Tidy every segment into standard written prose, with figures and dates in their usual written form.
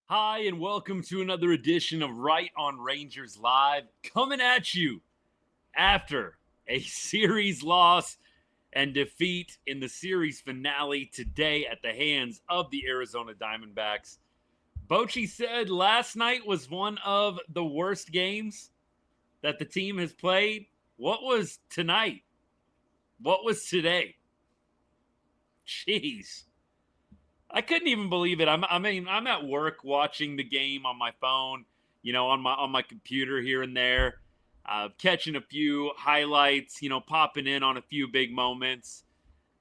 Hi, and welcome to another edition of Right on Rangers Live, coming at you after a series loss and defeat in the series finale today at the hands of the Arizona Diamondbacks. Bochy said last night was one of the worst games that the team has played. What was tonight? What was today? Jeez. I couldn't even believe it. I'm at work watching the game on my phone, on my computer here and there, catching a few highlights, popping in on a few big moments.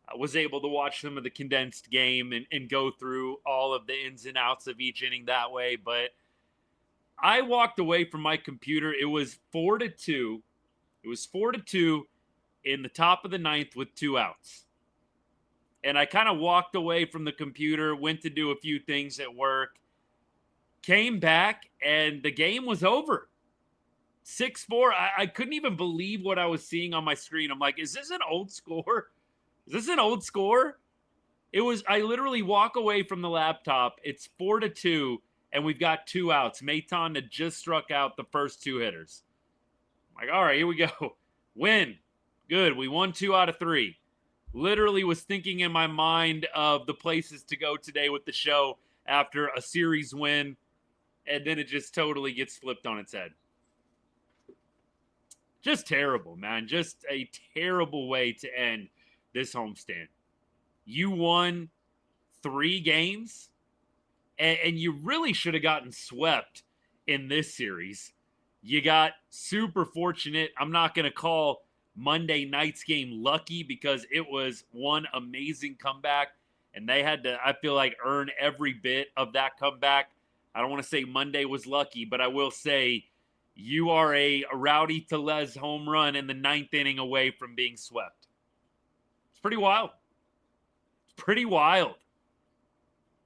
I was able to watch some of the condensed game and go through all of the ins and outs of each inning that way. But I walked away from my computer. It was 4-2. It was 4-2 in the top of the ninth with 2 outs. And I kind of walked away from the computer, went to do a few things at work, came back, and the game was over. 6-4. I couldn't even believe what I was seeing on my screen. I'm like, is this an old score? Is this an old score? I literally walk away from the laptop. It's 4-2, and we've got 2 outs. Maton had just struck out the first 2 hitters. I'm like, all right, here we go. Win. Good. We won 2 out of 3. Literally was thinking in my mind of the places to go today with the show after a series win, and then it just totally gets flipped on its head. Just terrible, man. Just a terrible way to end this homestand. You won 3 games, and you really should have gotten swept in this series. You got super fortunate. I'm not going to call Monday night's game lucky because it was one amazing comeback, and they had to, I feel like, earn every bit of that comeback. I don't want to say Monday was lucky, but I will say you are a Rowdy Tellez home run in the 9th inning away from being swept. It's pretty wild. It's pretty wild.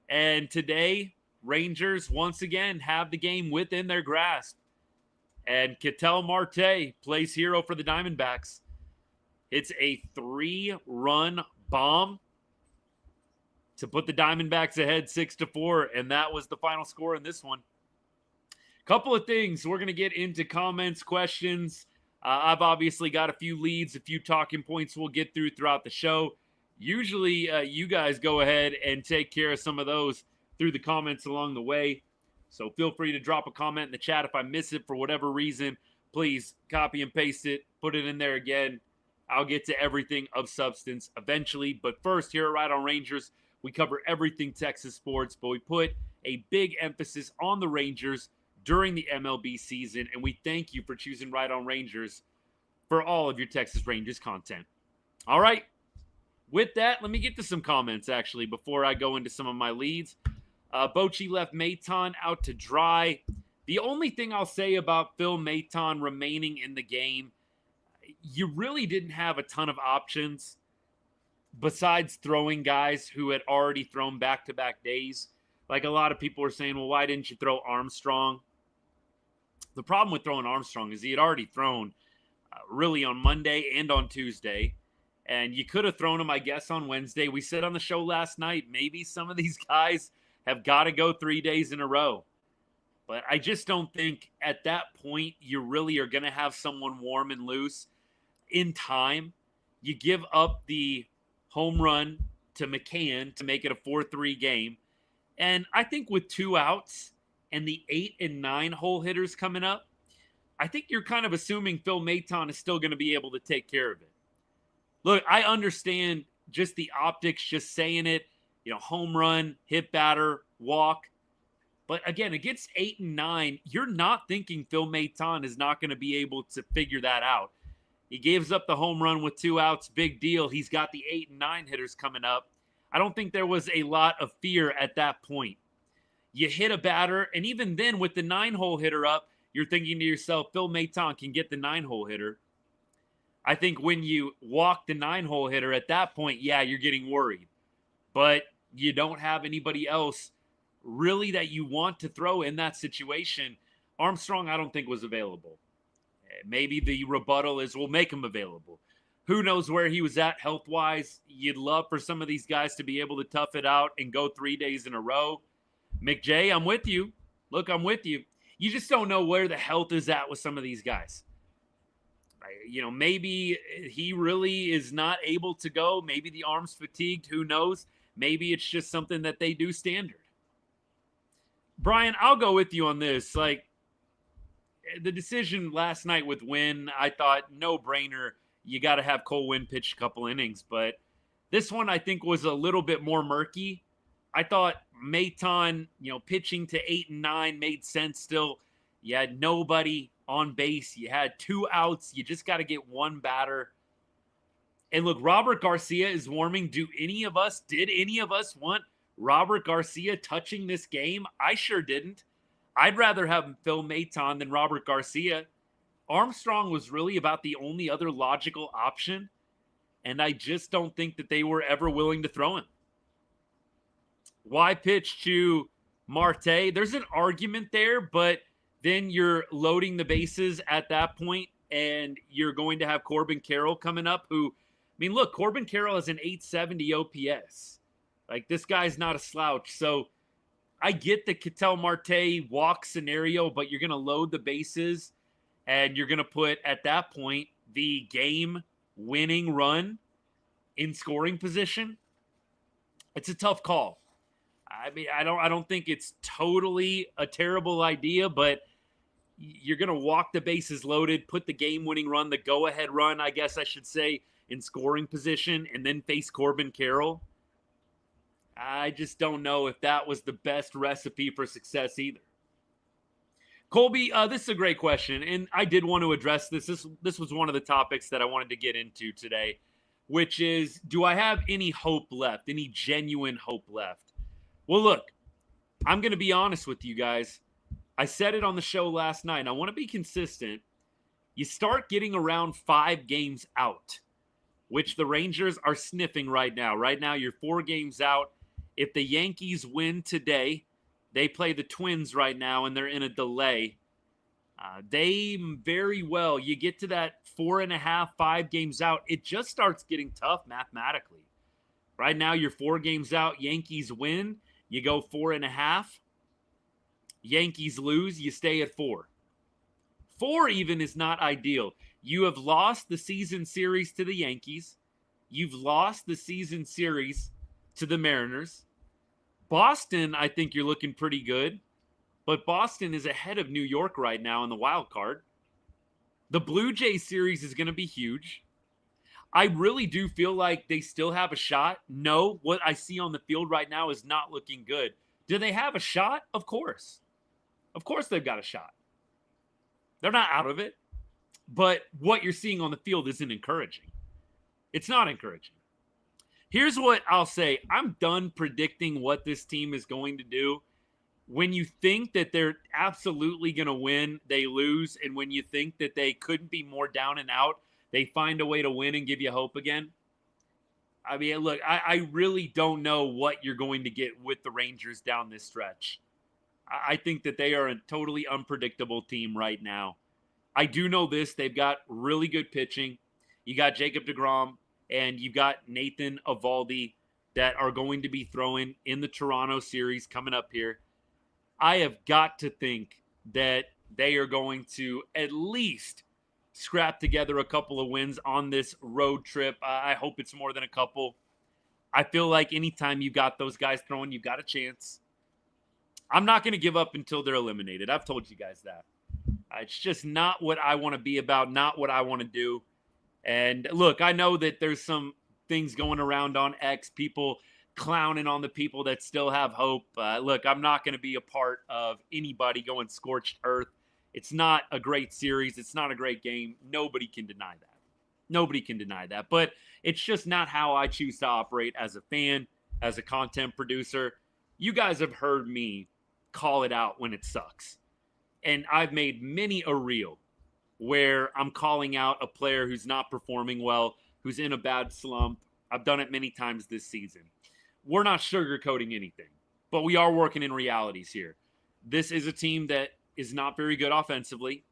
And today, Rangers once again have the game within their grasp. And Ketel Marte plays hero for the Diamondbacks. It's a 3-run bomb to put the Diamondbacks ahead 6-4, and that was the final score in this one. Couple of things. We're going to get into comments, questions. I've obviously got a few leads, a few talking points we'll get through throughout the show. Usually, you guys go ahead and take care of some of those through the comments along the way. So feel free to drop a comment in the chat if I miss it for whatever reason. Please copy and paste it, put it in there again. I'll get to everything of substance eventually. But first, here at Right on Rangers, we cover everything Texas sports, but we put a big emphasis on the Rangers during the MLB season. And we thank you for choosing Right on Rangers for all of your Texas Rangers content. All right. With that, let me get to some comments, actually, before I go into some of my leads. Bochy left Maton out to dry. The only thing I'll say about Phil Maton remaining in the game, you really didn't have a ton of options besides throwing guys who had already thrown back-to-back days. Like a lot of people were saying, well, why didn't you throw Armstrong? The problem with throwing Armstrong is he had already thrown really on Monday and on Tuesday. And you could have thrown him, I guess, on Wednesday. We said on the show last night, maybe some of these guys have got to go 3 days in a row. But I just don't think at that point you really are going to have someone warm and loose in time. You give up the home run to McCann to make it a 4-3 game. And I think with 2 outs and the 8 and 9 hole hitters coming up, I think you're kind of assuming Phil Maton is still going to be able to take care of it. Look, I understand just the optics, just saying it. Home run, hit batter, walk. But again, against 8 and 9, you're not thinking Phil Maton is not going to be able to figure that out. He gives up the home run with 2 outs, big deal. He's got the 8 and 9 hitters coming up. I don't think there was a lot of fear at that point. You hit a batter, and even then with the 9-hole hitter up, you're thinking to yourself, Phil Maton can get the 9-hole hitter. I think when you walk the 9-hole hitter at that point, yeah, you're getting worried. But you don't have anybody else really that you want to throw in that situation. Armstrong, I don't think was available. Maybe the rebuttal is we'll make him available. Who knows where he was at health-wise? You'd love for some of these guys to be able to tough it out and go 3 days in a row. McJ, I'm with you. Look, I'm with you. You just don't know where the health is at with some of these guys. Maybe he really is not able to go. Maybe the arm's fatigued. Who knows? Maybe it's just something that they do standard. Brian, I'll go with you on this. Like, the decision last night with Wynn, I thought no brainer. You got to have Cole Wynn pitch a couple innings. But this one I think was a little bit more murky. I thought Maton, pitching to 8 and 9 made sense still. You had nobody on base. You had 2 outs. You just got to get one batter. And look, Robert Garcia is warming. Did any of us want Robert Garcia touching this game? I sure didn't. I'd rather have Phil Maton than Robert Garcia. Armstrong was really about the only other logical option, and I just don't think that they were ever willing to throw him. Why pitch to Marte? There's an argument there, but then you're loading the bases at that point, and you're going to have Corbin Carroll coming up, look, Corbin Carroll has an 870 OPS. Like, this guy's not a slouch. So I get the Ketel Marte walk scenario, but you're going to load the bases, and you're going to put, at that point, the game-winning run in scoring position. It's a tough call. I don't think it's totally a terrible idea, but you're going to walk the bases loaded, put the game-winning run, the go-ahead run, I guess I should say, in scoring position, and then face Corbin Carroll. I just don't know if that was the best recipe for success either. Colby, this is a great question, and I did want to address this. This was one of the topics that I wanted to get into today, which is, do I have any hope left, any genuine hope left? Well, look, I'm going to be honest with you guys. I said it on the show last night. I want to be consistent. You start getting around 5 games out, which the Rangers are sniffing right now. Right now, you're 4 games out. If the Yankees win today, they play the Twins right now, and they're in a delay. They very well, you get to that 4.5, 5 games out, it just starts getting tough mathematically. Right now, you're 4 games out. Yankees win. You go 4.5. Yankees lose. You stay at 4. 4 even is not ideal. You have lost the season series to the Yankees. You've lost the season series to the Mariners. Boston, I think you're looking pretty good. But Boston is ahead of New York right now in the wild card. The Blue Jays series is going to be huge. I really do feel like they still have a shot. No, what I see on the field right now is not looking good. Do they have a shot? Of course. Of course they've got a shot. They're not out of it. But what you're seeing on the field isn't encouraging. It's not encouraging. Here's what I'll say. I'm done predicting what this team is going to do. When you think that they're absolutely going to win, they lose. And when you think that they couldn't be more down and out, they find a way to win and give you hope again. I mean, look, I really don't know what you're going to get with the Rangers down this stretch. I think that they are a totally unpredictable team right now. I do know this. They've got really good pitching. You got Jacob deGrom and you've got Nathan Eovaldi that are going to be throwing in the Toronto series coming up here. I have got to think that they are going to at least scrap together a couple of wins on this road trip. I hope it's more than a couple. I feel like anytime you got those guys throwing, you've got a chance. I'm not going to give up until they're eliminated. I've told you guys that. It's just not what I want to be about, not what I want to do. And look, I know that there's some things going around on X, people clowning on the people that still have hope. Look, I'm not going to be a part of anybody going scorched earth. It's not a great series. It's not a great game. Nobody can deny that. Nobody can deny that. But it's just not how I choose to operate as a fan, as a content producer. You guys have heard me call it out when it sucks. And I've made many a reel where I'm calling out a player who's not performing well, who's in a bad slump. I've done it many times this season. We're not sugarcoating anything, but we are working in realities here. This is a team that is not very good offensively.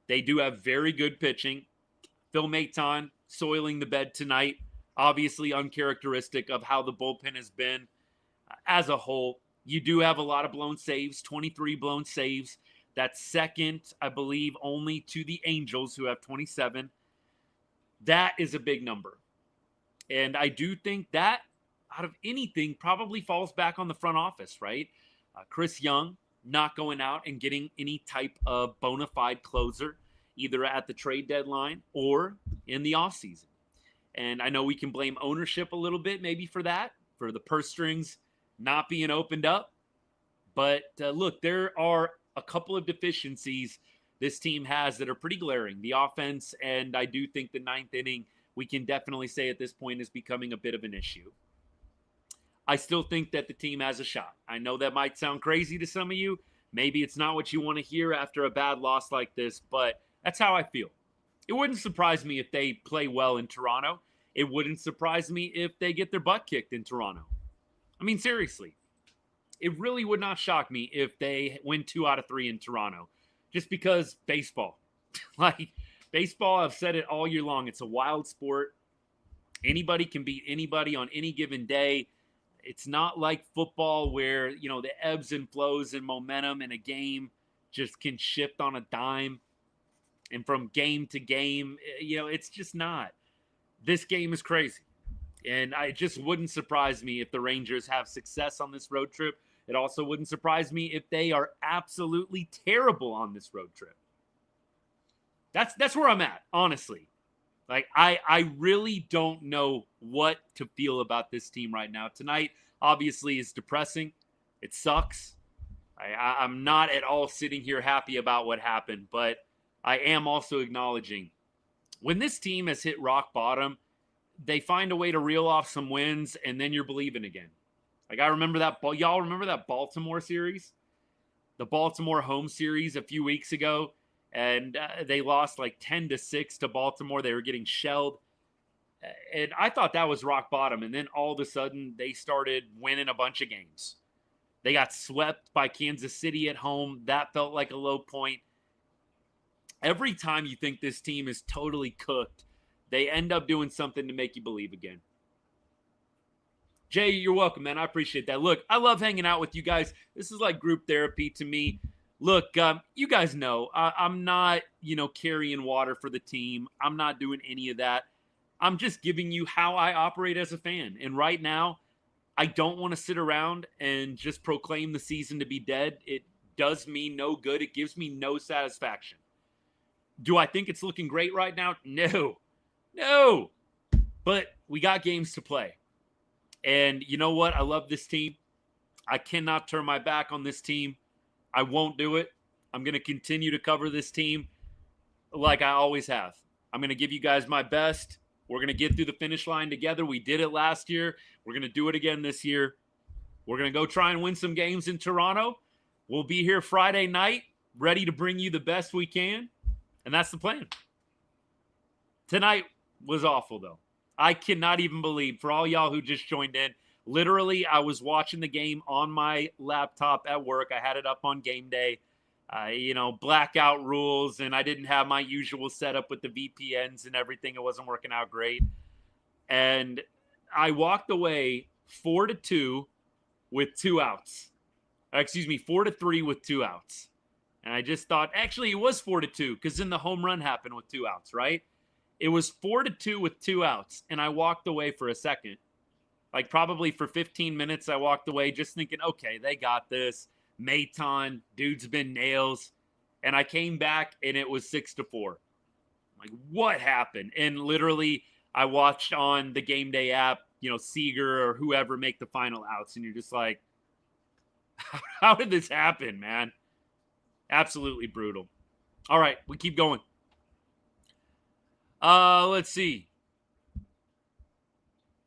They do have very good pitching. Phil Maton soiling the bed tonight, obviously uncharacteristic of how the bullpen has been as a whole. You do have a lot of blown saves, 23 blown saves. That's second, I believe, only to the Angels, who have 27. That is a big number. And I do think that, out of anything, probably falls back on the front office, right? Chris Young not going out and getting any type of bona fide closer, either at the trade deadline or in the offseason. And I know we can blame ownership a little bit maybe for that, for the purse strings not being opened up. But look, there are a couple of deficiencies this team has that are pretty glaring. The offense, and I do think the ninth inning, we can definitely say at this point, is becoming a bit of an issue. I still think that the team has a shot. I know that might sound crazy to some of you. Maybe it's not what you want to hear after a bad loss like this, but that's how I feel. It wouldn't surprise me if they play well in Toronto. It wouldn't surprise me if they get their butt kicked in Toronto. I mean, seriously. It really would not shock me if they win 2 out of 3 in Toronto. Just because baseball. Baseball, I've said it all year long. It's a wild sport. Anybody can beat anybody on any given day. It's not like football where, the ebbs and flows and momentum in a game just can shift on a dime. And from game to game, it's just not. This game is crazy. And it just wouldn't surprise me if the Rangers have success on this road trip. It also wouldn't surprise me if they are absolutely terrible on this road trip. That's where I'm at, honestly. I really don't know what to feel about this team right now. Tonight, obviously, is depressing. It sucks. I'm not at all sitting here happy about what happened, but I am also acknowledging when this team has hit rock bottom, they find a way to reel off some wins, and then you're believing again. I remember that. Y'all remember that Baltimore series? The Baltimore home series a few weeks ago, and they lost 10-6 to Baltimore. They were getting shelled, and I thought that was rock bottom, and then all of a sudden, they started winning a bunch of games. They got swept by Kansas City at home. That felt like a low point. Every time you think this team is totally cooked, they end up doing something to make you believe again. Jay, you're welcome, man. I appreciate that. Look, I love hanging out with you guys. This is like group therapy to me. Look, you guys know I'm not, carrying water for the team. I'm not doing any of that. I'm just giving you how I operate as a fan. And right now, I don't want to sit around and just proclaim the season to be dead. It does me no good. It gives me no satisfaction. Do I think it's looking great right now? No. But we got games to play. And you know what? I love this team. I cannot turn my back on this team. I won't do it. I'm going to continue to cover this team like I always have. I'm going to give you guys my best. We're going to get through the finish line together. We did it last year. We're going to do it again this year. We're going to go try and win some games in Toronto. We'll be here Friday night, ready to bring you the best we can. And that's the plan. Tonight was awful, though. I cannot even believe, for all y'all who just joined in, literally, I was watching the game on my laptop at work. I had it up on game day. Blackout rules, and I didn't have my usual setup with the VPNs and everything. It wasn't working out great. And I walked away 4-2 with 2 outs. 4-3 with 2 outs. And I just thought, actually, it was 4-2 because then the home run happened with 2 outs, right? It was 4-2 with 2 outs, and I walked away for a second. Probably for 15 minutes, I walked away just thinking, okay, they got this. Maton, dude's been nails. And I came back, and it was 6-4. What happened? And literally, I watched on the game day app, Seager or whoever make the final outs, and you're just like, how did this happen, man? Absolutely brutal. All right, we keep going. Let's see.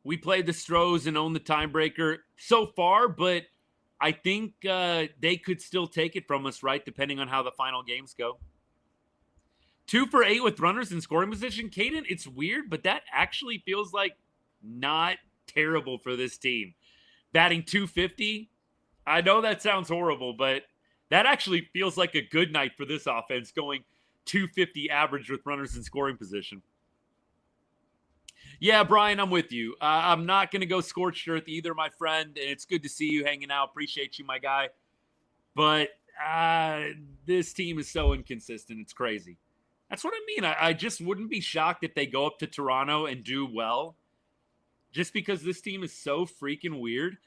We played the Stros and owned the tiebreaker so far, but I think they could still take it from us, right, depending on how the final games go. 2 for 8 with runners in scoring position. Caden, it's weird, but that actually feels like not terrible for this team. Batting .250, I know that sounds horrible, but that actually feels like a good night for this offense, going .250 average with runners in scoring position. Yeah, Brian, I'm with you. I'm not going to go scorched earth either, my friend. And it's good to see you hanging out. Appreciate you, my guy. But this team is so inconsistent. It's crazy. That's what I mean. I just wouldn't be shocked if they go up to Toronto and do well. Just because this team is so freaking weird.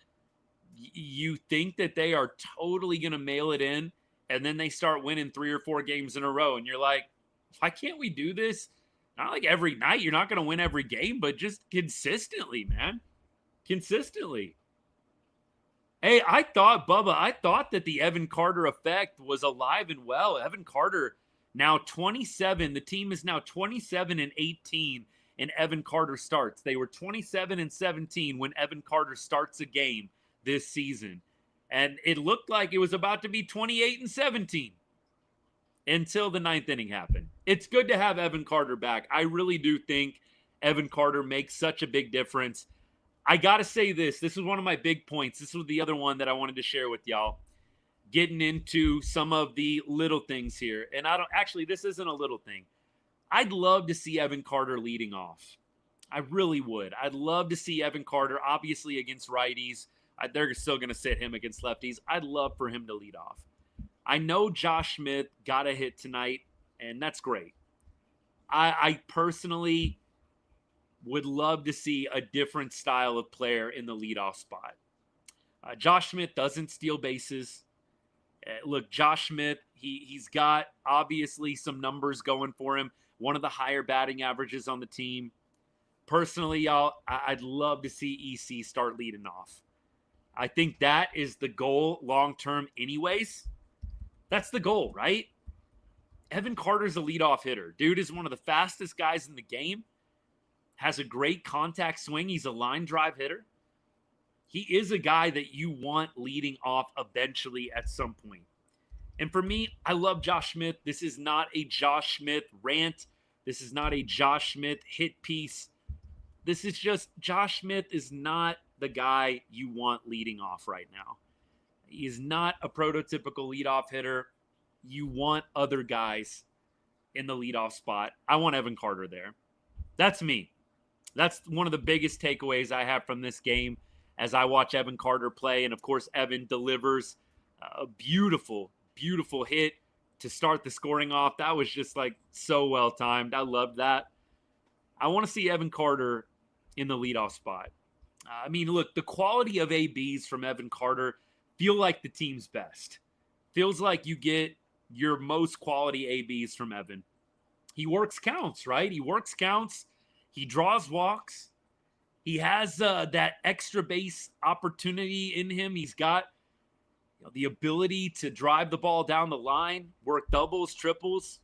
You think that they are totally going to mail it in, and then they start winning 3 or 4 games in a row. And you're like, why can't we do this? Not like every night. You're not going to win every game, but just consistently, man. Consistently. Hey, I thought that the Evan Carter effect was alive and well. Evan Carter now 27. The team is now 27-18 in Evan Carter starts. They were 27-17 when Evan Carter starts a game this season. And it looked like it was about to be 28-17 until the 9th inning happened. It's good to have Evan Carter back. I really do think Evan Carter makes such a big difference. I got to say this. This was one of my big points. This was the other one that I wanted to share with y'all. Getting into some of the little things here. And this isn't a little thing. I'd love to see Evan Carter leading off. I really would. I'd love to see Evan Carter, obviously against righties. They're still going to sit him against lefties. I'd love for him to lead off. I know Josh Smith got a hit tonight, and that's great. I personally would love to see a different style of player in the leadoff spot. Josh Smith doesn't steal bases. Look, Josh Smith, he's got obviously some numbers going for him. One of the higher batting averages on the team. Personally, y'all, I'd love to see EC start leading off. I think that is the goal long-term anyways. That's the goal, right? Evan Carter's a leadoff hitter. Dude is one of the fastest guys in the game. Has a great contact swing. He's a line drive hitter. He is a guy that you want leading off eventually at some point. And for me, I love Josh Smith. This is not a Josh Smith rant. This is not a Josh Smith hit piece. This is just Josh Smith is not the guy you want leading off right now. He is not a prototypical leadoff hitter. You want other guys in the leadoff spot. I want Evan Carter there. That's me. That's one of the biggest takeaways I have from this game as I watch Evan Carter play. And, of course, Evan delivers a beautiful, beautiful hit to start the scoring off. That was just, so well-timed. I love that. I want to see Evan Carter in the leadoff spot. Look, the quality of ABs from Evan Carter feel like the team's best. Feels like you get your most quality ABs from Evan. He works counts, right? He works counts. He draws walks. He has that extra base opportunity in him. He's got the ability to drive the ball down the line, work doubles, triples.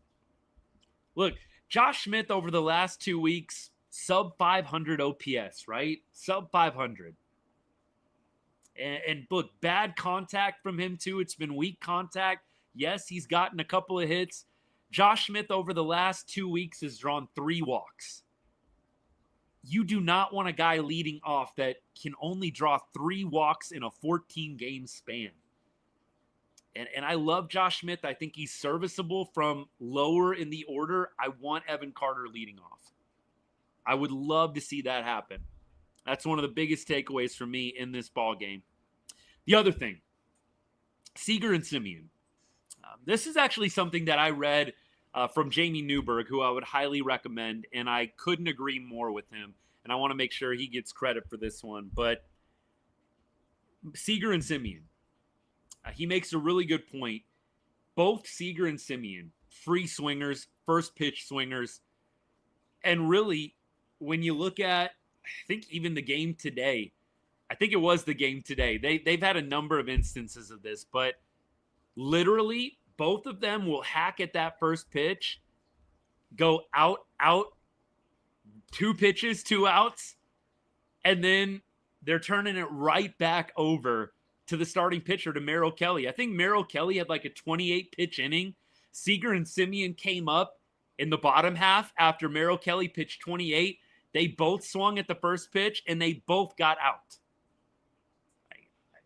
Look, Josh Smith over the last 2 weeks, sub 500 OPS, right? Sub 500. And look, bad contact from him too. It's been weak contact. Yes, he's gotten a couple of hits. Josh Smith over the last 2 weeks has drawn 3 walks. You do not want a guy leading off that can only draw 3 walks in a 14-game span. And I love Josh Smith. I think he's serviceable from lower in the order. I want Evan Carter leading off. I would love to see that happen. That's one of the biggest takeaways for me in this ball game. The other thing, Seager and Simeon. This is actually something that I read from Jamie Newberg, who I would highly recommend, and I couldn't agree more with him. And I want to make sure he gets credit for this one. But Seager and Simeon, he makes a really good point. Both Seager and Simeon, free swingers, first pitch swingers. And really, when you look at, I think even the game today, I think it was the game today. They've had a number of instances of this, but literally both of them will hack at that first pitch, go out, 2 pitches, 2 outs, and then they're turning it right back over to the starting pitcher, to Merrill Kelly. I think Merrill Kelly had like a 28-pitch inning. Seager and Simeon came up in the bottom half after Merrill Kelly pitched 28. They both swung at the first pitch, and they both got out.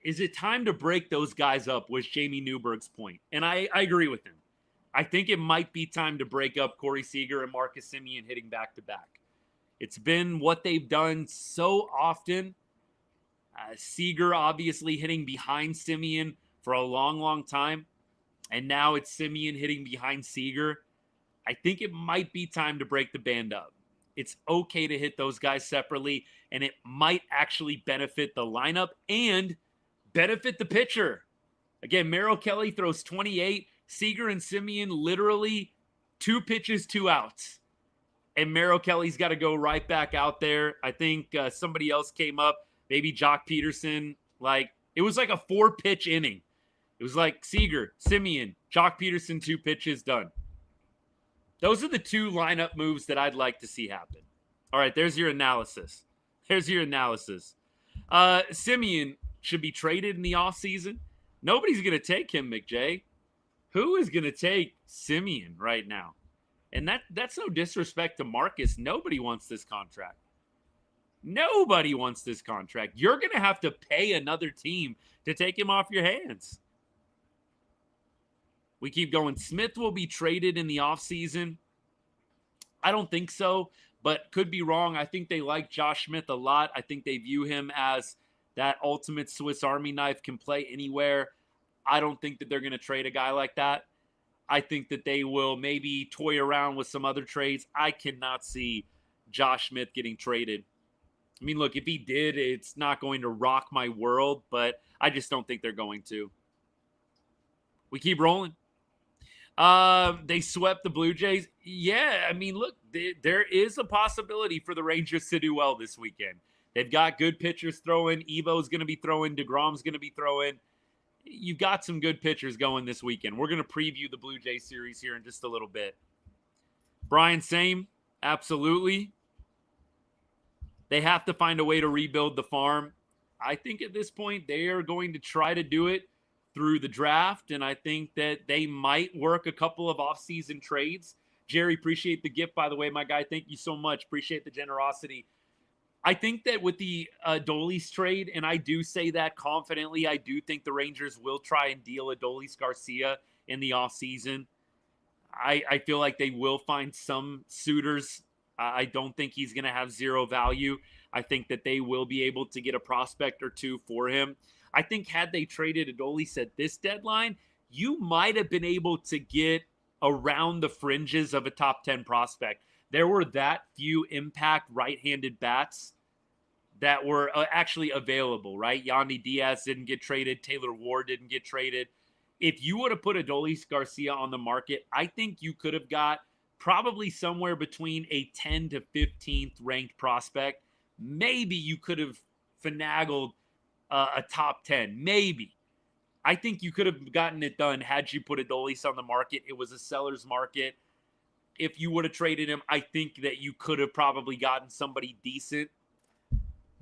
Is it time to break those guys up, was Jamie Newberg's point. And I agree with him. I think it might be time to break up Corey Seager and Marcus Simeon hitting back-to-back. It's been what they've done so often. Seager obviously hitting behind Simeon for a long, long time. And now it's Simeon hitting behind Seager. I think it might be time to break the band up. It's okay to hit those guys separately, and it might actually benefit the lineup and benefit the pitcher. Again, Merrill Kelly throws 28. Seager and Simeon literally 2 pitches, 2 outs. And Merrill Kelly's got to go right back out there. I think somebody else came up, maybe Jock Peterson. It was like a 4-pitch inning. It was like Seager, Simeon, Jock Peterson, 2 pitches, done. Those are the 2 lineup moves that I'd like to see happen. All right, there's your analysis. Simeon should be traded in the offseason. Nobody's going to take him, McJ. Who is going to take Simeon right now? And that's no disrespect to Marcus. Nobody wants this contract. Nobody wants this contract. You're going to have to pay another team to take him off your hands. We keep going. Smith will be traded in the offseason. I don't think so, but could be wrong. I think they like Josh Smith a lot. I think they view him as that ultimate Swiss Army knife, can play anywhere. I don't think that they're going to trade a guy like that. I think that they will maybe toy around with some other trades. I cannot see Josh Smith getting traded. I mean, look, if he did, it's not going to rock my world, but I just don't think they're going to. We keep rolling. They swept the Blue Jays. Yeah, I mean, look, there is a possibility for the Rangers to do well this weekend. They've got good pitchers throwing. Evo's going to be throwing. DeGrom's going to be throwing. You've got some good pitchers going this weekend. We're going to preview the Blue Jays series here in just a little bit. Brian, same. Absolutely. They have to find a way to rebuild the farm. I think at this point they are going to try to do it through the draft, and I think that they might work a couple of offseason trades. Jerry, appreciate the gift, by the way, my guy. Thank you so much. Appreciate the generosity. I think that with the Adolis trade, and I do say that confidently, I do think the Rangers will try and deal Adolis Garcia in the offseason. I feel like they will find some suitors. I don't think he's going to have zero value. I think that they will be able to get a prospect or 2 for him. I think had they traded Adolis at this deadline, you might have been able to get around the fringes of a top 10 prospect. There were that few impact right-handed bats that were actually available, right? Yandy Diaz didn't get traded. Taylor Ward didn't get traded. If you would have put Adolis Garcia on the market, I think you could have got probably somewhere between a 10 to 15th ranked prospect. Maybe you could have finagled a top 10. Maybe. I think you could have gotten it done had you put Adolis on the market. It was a seller's market. If you would have traded him, I think that you could have probably gotten somebody decent.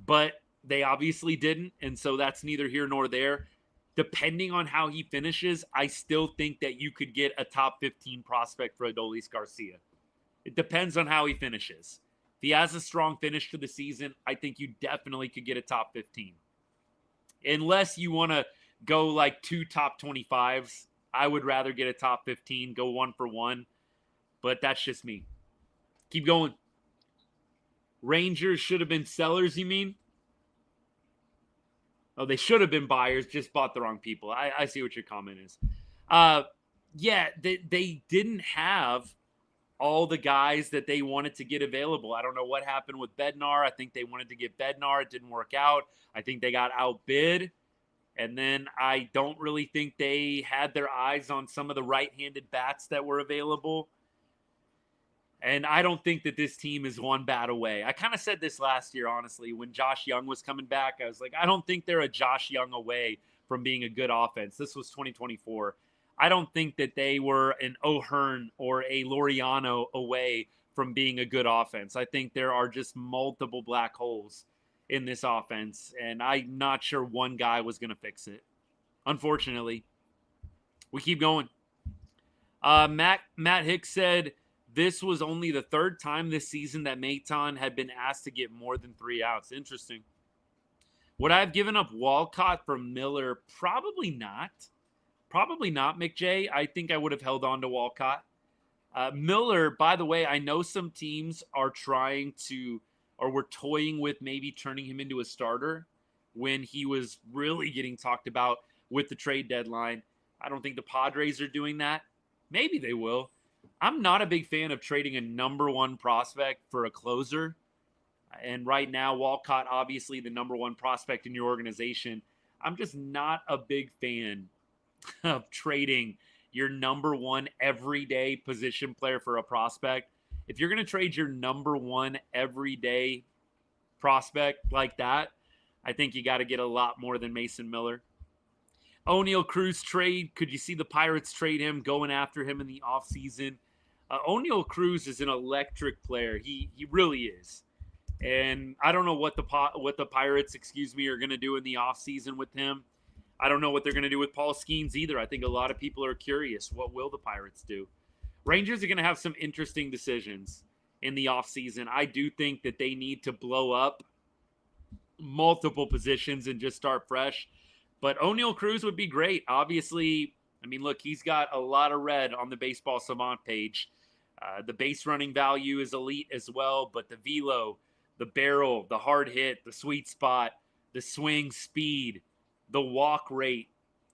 But they obviously didn't, and so that's neither here nor there. Depending on how he finishes, I still think that you could get a top 15 prospect for Adolis Garcia. It depends on how he finishes. If he has a strong finish to the season, I think you definitely could get a top 15. Unless you want to go like 2 top 25s, I would rather get a top 15, go 1 for 1. But that's just me. Keep going. Rangers should have been sellers, you mean? Oh, they should have been buyers, just bought the wrong people. I see what your comment is. Yeah, they didn't have all the guys that they wanted to get available. I don't know what happened with Bednar. I think they wanted to get Bednar. It didn't work out. I think they got outbid. And then I don't really think they had their eyes on some of the right-handed bats that were available. And I don't think that this team is one bat away. I kind of said this last year, honestly, when Josh Young was coming back. I was like, I don't think they're a Josh Young away from being a good offense. This was 2024. I don't think that they were an O'Hearn or a Laureano away from being a good offense. I think there are just multiple black holes in this offense, and I'm not sure one guy was going to fix it. Unfortunately. We keep going. Matt Hicks said, this was only the 3rd time this season that Maton had been asked to get more than 3 outs. Interesting. Would I have given up Walcott for Miller? Probably not. Probably not, McJ. I think I would have held on to Walcott. Miller, by the way, I know some teams are trying to or were toying with maybe turning him into a starter when he was really getting talked about with the trade deadline. I don't think the Padres are doing that. Maybe they will. I'm not a big fan of trading a number one prospect for a closer. And right now, Walcott, obviously the number one prospect in your organization. I'm just not a big fan of trading your number one everyday position player for a prospect. If you're going to trade your number one everyday prospect like that, I think you got to get a lot more than Mason Miller. O'Neal Cruz trade. Could you see the Pirates trade him, going after him in the offseason? O'Neal Cruz is an electric player. He really is. And I don't know what the Pirates, are going to do in the offseason with him. I don't know what they're going to do with Paul Skeens either. I think a lot of people are curious. What will the Pirates do? Rangers are going to have some interesting decisions in the offseason. I do think that they need to blow up multiple positions and just start fresh. But O'Neal Cruz would be great. Obviously, I mean, look, he's got a lot of red on the Baseball Savant page. The base running value is elite as well, but the velo, the barrel, the hard hit, the sweet spot, the swing speed, the walk rate.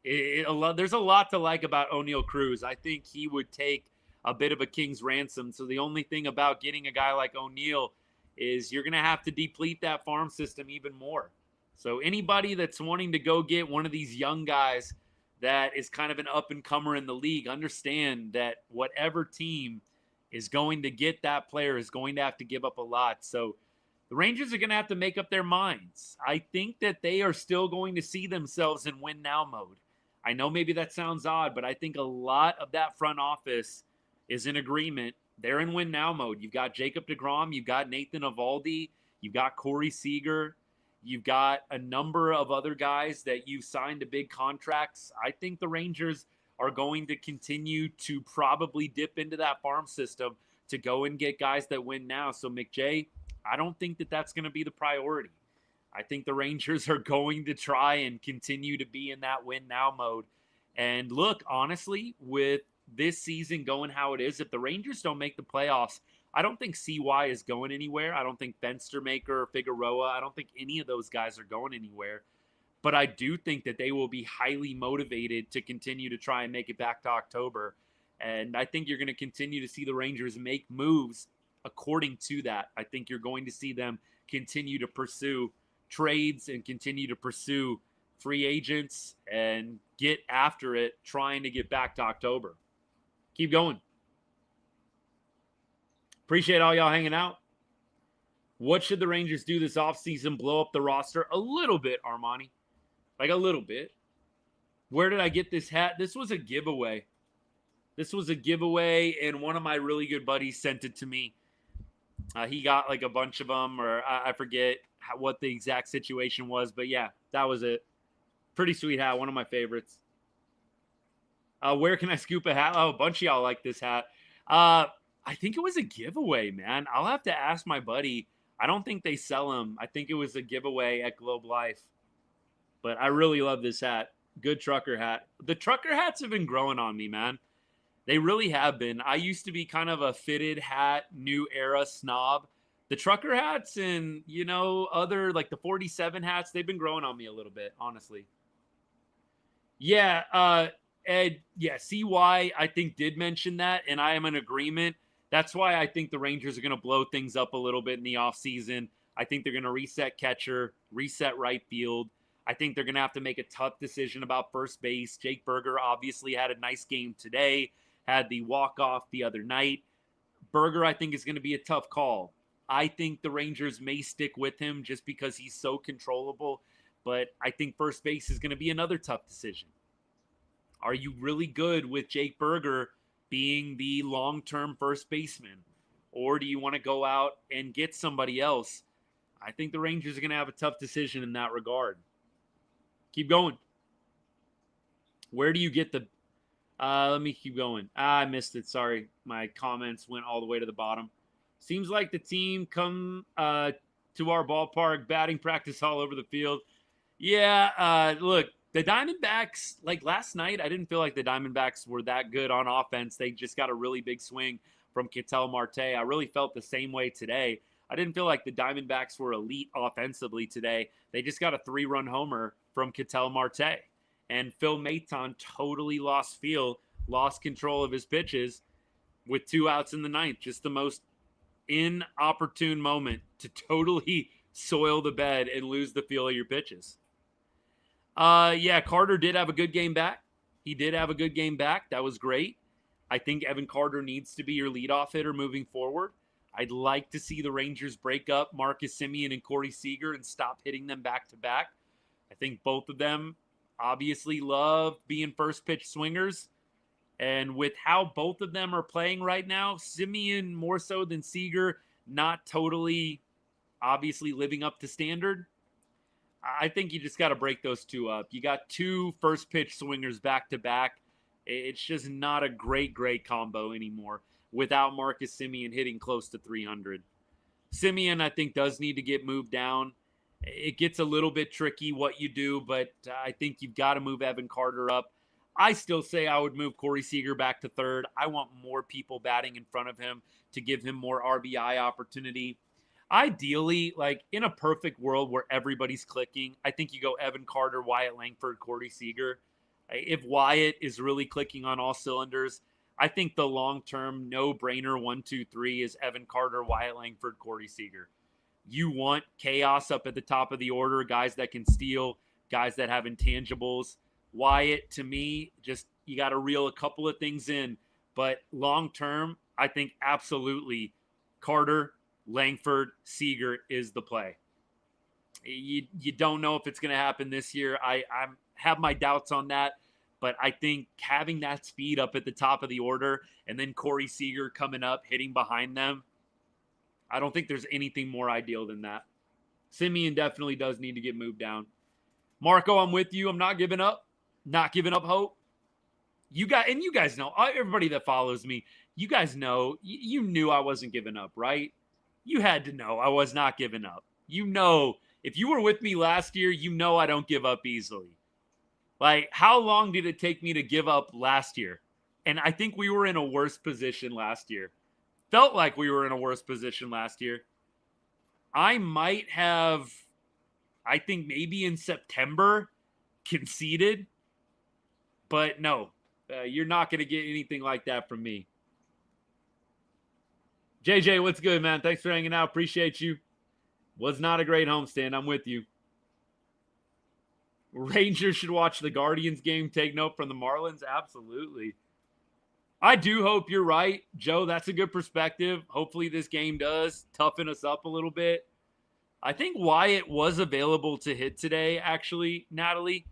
There's a lot to like about O'Neal Cruz. I think he would take a bit of a king's ransom. So the only thing about getting a guy like O'Neal is you're going to have to deplete that farm system even more. So anybody that's wanting to go get one of these young guys that is kind of an up-and-comer in the league, understand that whatever team is going to get that player is going to have to give up a lot. So the Rangers are going to have to make up their minds. I think that they are still going to see themselves in win-now mode. I know maybe that sounds odd, but I think a lot of that front office is in agreement. They're in win-now mode. You've got Jacob deGrom. You've got Nathan Eovaldi. You've got Corey Seager. You've got a number of other guys that you've signed to big contracts. I think the Rangers are going to continue to probably dip into that farm system to go and get guys that win now. So, McJay, I don't think that that's going to be the priority. I think the Rangers are going to try and continue to be in that win-now mode. And look, honestly, with this season going how it is, if the Rangers don't make the playoffs, I don't think CY is going anywhere. I don't think Fenstermaker, Figueroa, I don't think any of those guys are going anywhere. But I do think that they will be highly motivated to continue to try and make it back to October. And I think you're going to continue to see the Rangers make moves according to that. I think you're going to see them continue to pursue trades and continue to pursue free agents and get after it, trying to get back to October. Keep going. Appreciate all y'all hanging out. What should the Rangers do this offseason? Blow up the roster a little bit, Armani. Like a little bit. Where did I get this hat? This was a giveaway. And one of my really good buddies sent it to me. He got like a bunch of them, or I forget what the exact situation was. But yeah, that was it. Pretty sweet hat. One of my favorites. Where can I scoop a hat? Oh, a bunch of y'all like this hat. I think it was a giveaway, man. I'll have to ask my buddy. I don't think they sell them. I think it was a giveaway at Globe Life. But I really love this hat. Good trucker hat. The trucker hats have been growing on me, man. They really have been. I used to be kind of a fitted hat, new era snob. The trucker hats and, other, like the 47 hats, they've been growing on me a little bit, honestly. Yeah, Ed, yeah, CY, I think, did mention that, and I am in agreement. That's why I think the Rangers are going to blow things up a little bit in the offseason. I think they're going to reset catcher, reset right field. I think they're going to have to make a tough decision about first base. Jake Berger obviously had a nice game today, had the walk-off the other night. Berger, I think, is going to be a tough call. I think the Rangers may stick with him just because he's so controllable, but I think first base is going to be another tough decision. Are you really good with Jake Berger being the long-term first baseman? Or do you want to go out and get somebody else? I think the Rangers are going to have a tough decision in that regard. Keep going. Where do you get the... let me keep going. I missed it. Sorry. My comments went all the way to the bottom. Seems like the team come to our ballpark, batting practice all over the field. Yeah, look, the Diamondbacks, like last night, I didn't feel like the Diamondbacks were that good on offense. They just got a really big swing from Ketel Marte. I really felt the same way today. I didn't feel like the Diamondbacks were elite offensively today. They just got a 3-run homer from Ketel Marte. And Phil Maton totally lost control of his pitches with 2 outs in the ninth. Just the most inopportune moment to totally soil the bed and lose the feel of your pitches. Yeah, Carter did have a good game back. He did have a good game back. That was great. I think Evan Carter needs to be your leadoff hitter moving forward. I'd like to see the Rangers break up Marcus Semien and Corey Seager and stop hitting them back to back. I think both of them obviously love being first pitch swingers. And with how both of them are playing right now, Semien more so than Seager, not totally obviously living up to standard. I think you just got to break those two up. You got 2 first pitch swingers back to back. It's just not a great combo anymore without Marcus Semien hitting close to 300. Semien, I think, does need to get moved down. It gets a little bit tricky what you do, but I think you've got to move Evan Carter up. I still say I would move Corey Seager back to third. I want more people batting in front of him to give him more RBI opportunity. Ideally, like in a perfect world where everybody's clicking, I think you go Evan Carter, Wyatt Langford, Corey Seager. If Wyatt is really clicking on all cylinders, I think the long-term no-brainer 1, 2, 3 is Evan Carter, Wyatt Langford, Corey Seager. You want chaos up at the top of the order, guys that can steal, guys that have intangibles. Wyatt, to me, just you got to reel a couple of things in. But long-term, I think absolutely Carter, Langford, Seager is the play. You don't know if it's going to happen this year. I have my doubts on that. But I think having that speed up at the top of the order and then Corey Seager coming up, hitting behind them, I don't think there's anything more ideal than that. Semien definitely does need to get moved down. Marco, I'm with you. I'm not giving up. Not giving up hope. You guys know, everybody that follows me, you guys know, you knew I wasn't giving up, right? You had to know I was not giving up. You know, if you were with me last year, you know I don't give up easily. Like, how long did it take me to give up last year? And I think we were in a worse position last year. Felt like we were in a worse position last year. I might have, I think maybe in September, conceded. But no, you're not going to get anything like that from me. JJ, what's good, man? Thanks for hanging out. Appreciate you. Was not a great homestand. I'm with you. Rangers should watch the Guardians game. Take note from the Marlins. Absolutely. I do hope you're right, Joe. That's a good perspective. Hopefully this game does toughen us up a little bit. I think Wyatt was available to hit today, actually, Natalie.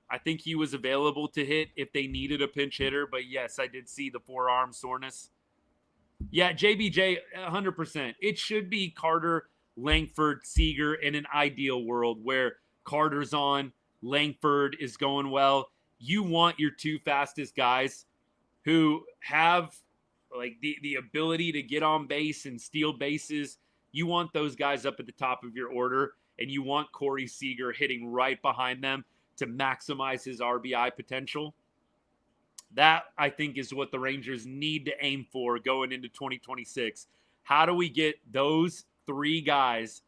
I think he was available to hit if they needed a pinch hitter. But, yes, I did see the forearm soreness. Yeah, JBJ, 100%. It should be Carter, Langford, Seager in an ideal world where Carter's on, Langford is going well. You want your 2 fastest guys who have like the ability to get on base and steal bases. You want those guys up at the top of your order, and you want Corey Seager hitting right behind them to maximize his RBI potential. That, I think, is what the Rangers need to aim for going into 2026. How do we get those 3 guys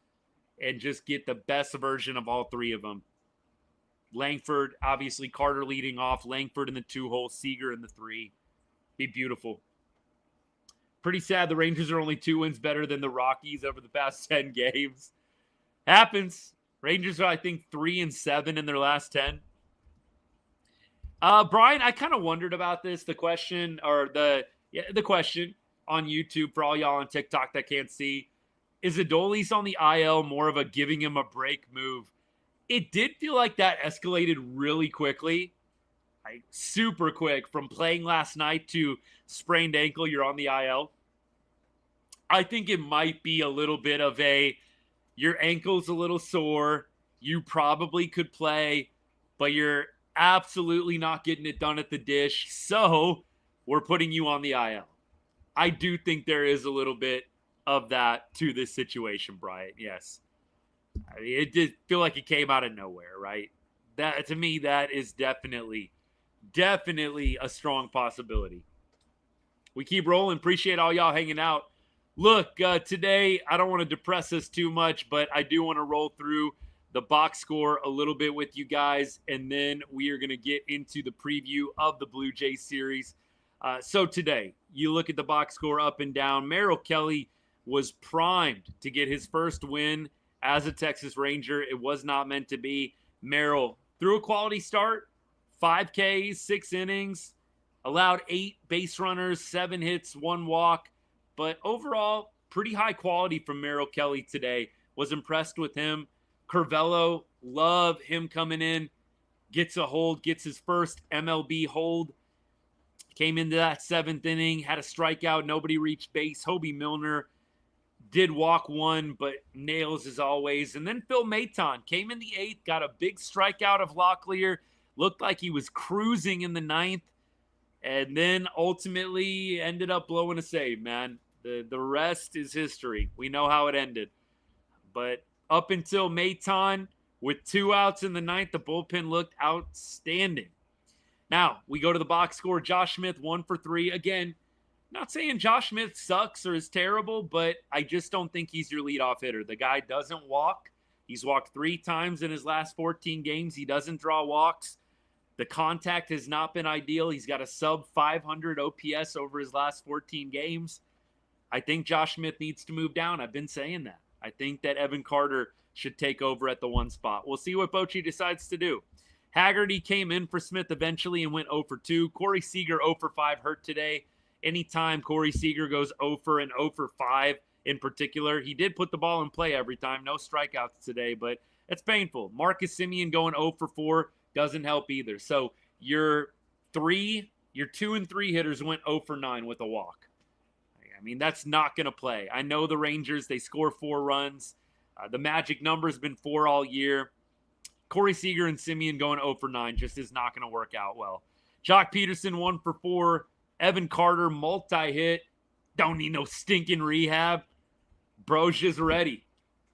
and just get the best version of all 3 of them? Langford, obviously Carter leading off, Langford in the 2-hole, Seager in the 3. Be beautiful. Pretty sad the Rangers are only 2 wins better than the Rockies over the past 10 games. Happens. Rangers are, I think, 3-7 in their last 10. Brian, I kind of wondered about this. The question on YouTube for all y'all on TikTok that can't see. Is Adolis on the IL more of a giving him a break move? It did feel like that escalated really quickly. Like super quick from playing last night to sprained ankle, you're on the IL. I think it might be a little bit of your ankle's a little sore. You probably could play, but you're absolutely not getting it done at the dish. So we're putting you on the IL. I do think there is a little bit of that to this situation, Brian. Yes. I mean, it did feel like it came out of nowhere, right? That, to me, that is definitely a strong possibility. We keep rolling. Appreciate all y'all hanging out. Look, today, I don't want to depress us too much, but I do want to roll through the box score a little bit with you guys, and then we are going to get into the preview of the Blue Jays series. So today, you look at the box score up and down. Merrill Kelly was primed to get his first win as a Texas Ranger. It was not meant to be. Merrill threw a quality start, 5 Ks, 6 innings, allowed 8 base runners, 7 hits, 1 walk. But overall, pretty high quality from Merrill Kelly today. Was impressed with him. Curvelo, love him coming in. Gets a hold, gets his first MLB hold. Came into that 7th inning, had a strikeout. Nobody reached base. Hobie Milner did walk 1, but nails as always. And then Phil Maton came in the 8th, got a big strikeout of Locklear. Looked like he was cruising in the 9th. And then ultimately ended up blowing a save, man. The rest is history. We know how it ended. But up until Maton, with 2 outs in the 9th, the bullpen looked outstanding. Now, we go to the box score. Josh Smith, 1 for 3. Again, not saying Josh Smith sucks or is terrible, but I just don't think he's your leadoff hitter. The guy doesn't walk. He's walked 3 times in his last 14 games. He doesn't draw walks. The contact has not been ideal. He's got a sub 500 OPS over his last 14 games. I think Josh Smith needs to move down. I've been saying that. I think that Evan Carter should take over at the 1 spot. We'll see what Bochy decides to do. Haggerty came in for Smith eventually and went 0 for 2. Corey Seager 0 for 5 hurt today. Anytime Corey Seager goes 0 for and 0 for 5 in particular, he did put the ball in play every time. No strikeouts today, but it's painful. Marcus Semien going 0 for 4 doesn't help either. So your 2 and 3 hitters went 0 for 9 with a walk. I mean, that's not going to play. I know the Rangers, they score 4 runs. The magic number's been 4 all year. Corey Seager and Semien going 0 for 9 just is not going to work out well. Jock Peterson 1 for 4. Evan Carter multi-hit. Don't need no stinking rehab. Bro's just ready.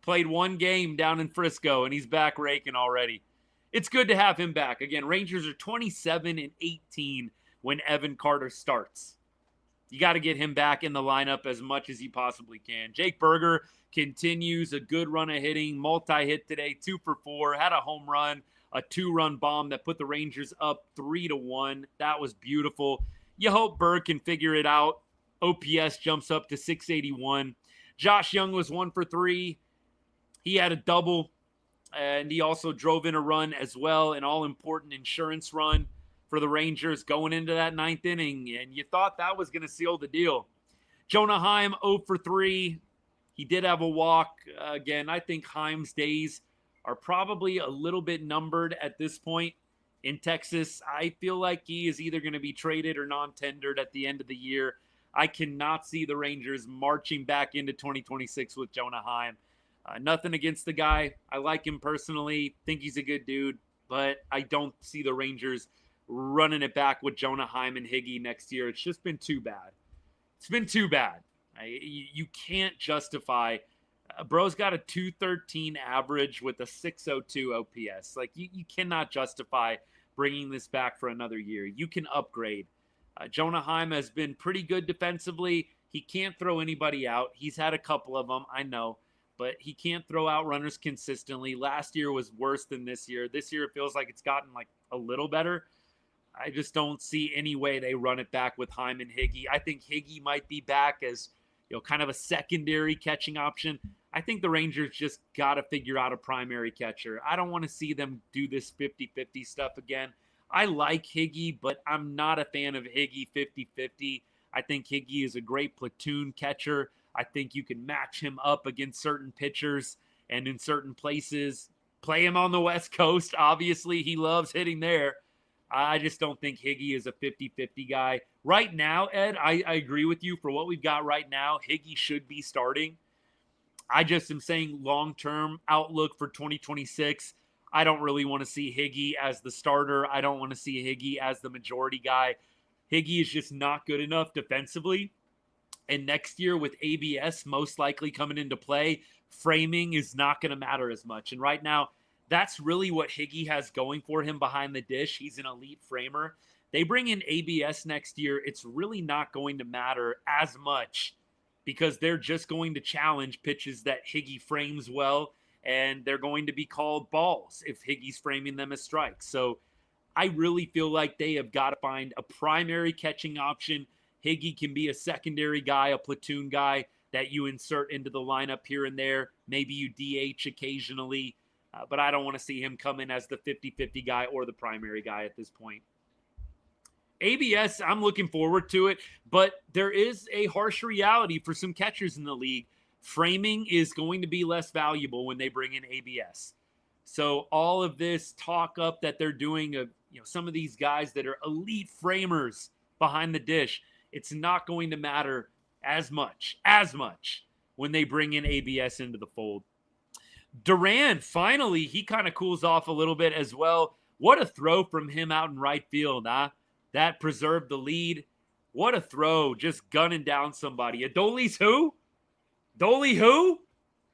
Played 1 game down in Frisco, and he's back raking already. It's good to have him back. Again, Rangers are 27 and 18 when Evan Carter starts. You got to get him back in the lineup as much as you possibly can. Jake Berger continues a good run of hitting. Multi-hit today, 2 for 4. Had a home run, a 2-run bomb that put the Rangers up 3-1. That was beautiful. You hope Berg can figure it out. OPS jumps up to 681. Josh Young was 1 for 3. He had a double, and he also drove in a run as well, an all-important insurance run for the Rangers going into that 9th inning, and you thought that was going to seal the deal. Jonah Heim, 0 for 3. He did have a walk. Again, I think Heim's days are probably a little bit numbered at this point in Texas. I feel like he is either going to be traded or non-tendered at the end of the year. I cannot see the Rangers marching back into 2026 with Jonah Heim. Nothing against the guy. I like him personally. Think he's a good dude, but I don't see the Rangers running it back with Jonah Heim and Higgy next year. It's just been too bad. It's been too bad. You can't justify. Bro's got a 213 average with a 602 OPS. Like, you cannot justify bringing this back for another year. You can upgrade. Jonah Heim has been pretty good defensively. He can't throw anybody out. He's had a couple of them, I know, but he can't throw out runners consistently. Last year was worse than this year. This year it feels like it's gotten like a little better. I just don't see any way they run it back with Heim and Higgy. I think Higgy might be back as, kind of a secondary catching option. I think the Rangers just got to figure out a primary catcher. I don't want to see them do this 50-50 stuff again. I like Higgy, but I'm not a fan of Higgy 50-50. I think Higgy is a great platoon catcher. I think you can match him up against certain pitchers and in certain places. Play him on the West Coast. Obviously, he loves hitting there. I just don't think Higgy is a 50-50 guy. Right now, Ed, I agree with you. For what we've got right now, Higgy should be starting. I just am saying long-term outlook for 2026. I don't really want to see Higgy as the starter. I don't want to see Higgy as the majority guy. Higgy is just not good enough defensively. And next year with ABS most likely coming into play, framing is not going to matter as much. And right now, that's really what Higgy has going for him behind the dish. He's an elite framer. They bring in ABS next year. It's really not going to matter as much because they're just going to challenge pitches that Higgy frames well, and they're going to be called balls if Higgy's framing them as strikes. So I really feel like they have got to find a primary catching option. Higgy can be a secondary guy, a platoon guy that you insert into the lineup here and there. Maybe you DH occasionally, but I don't want to see him come in as the 50-50 guy or the primary guy at this point. ABS, I'm looking forward to it, but there is a harsh reality for some catchers in the league. Framing is going to be less valuable when they bring in ABS. So all of this talk up that they're doing of some of these guys that are elite framers behind the dish, it's not going to matter as much when they bring in ABS into the fold. Duran, finally, he kind of cools off a little bit as well. What a throw from him out in right field, huh? That preserved the lead. What a throw, just gunning down somebody. Adolis who? Dolly who?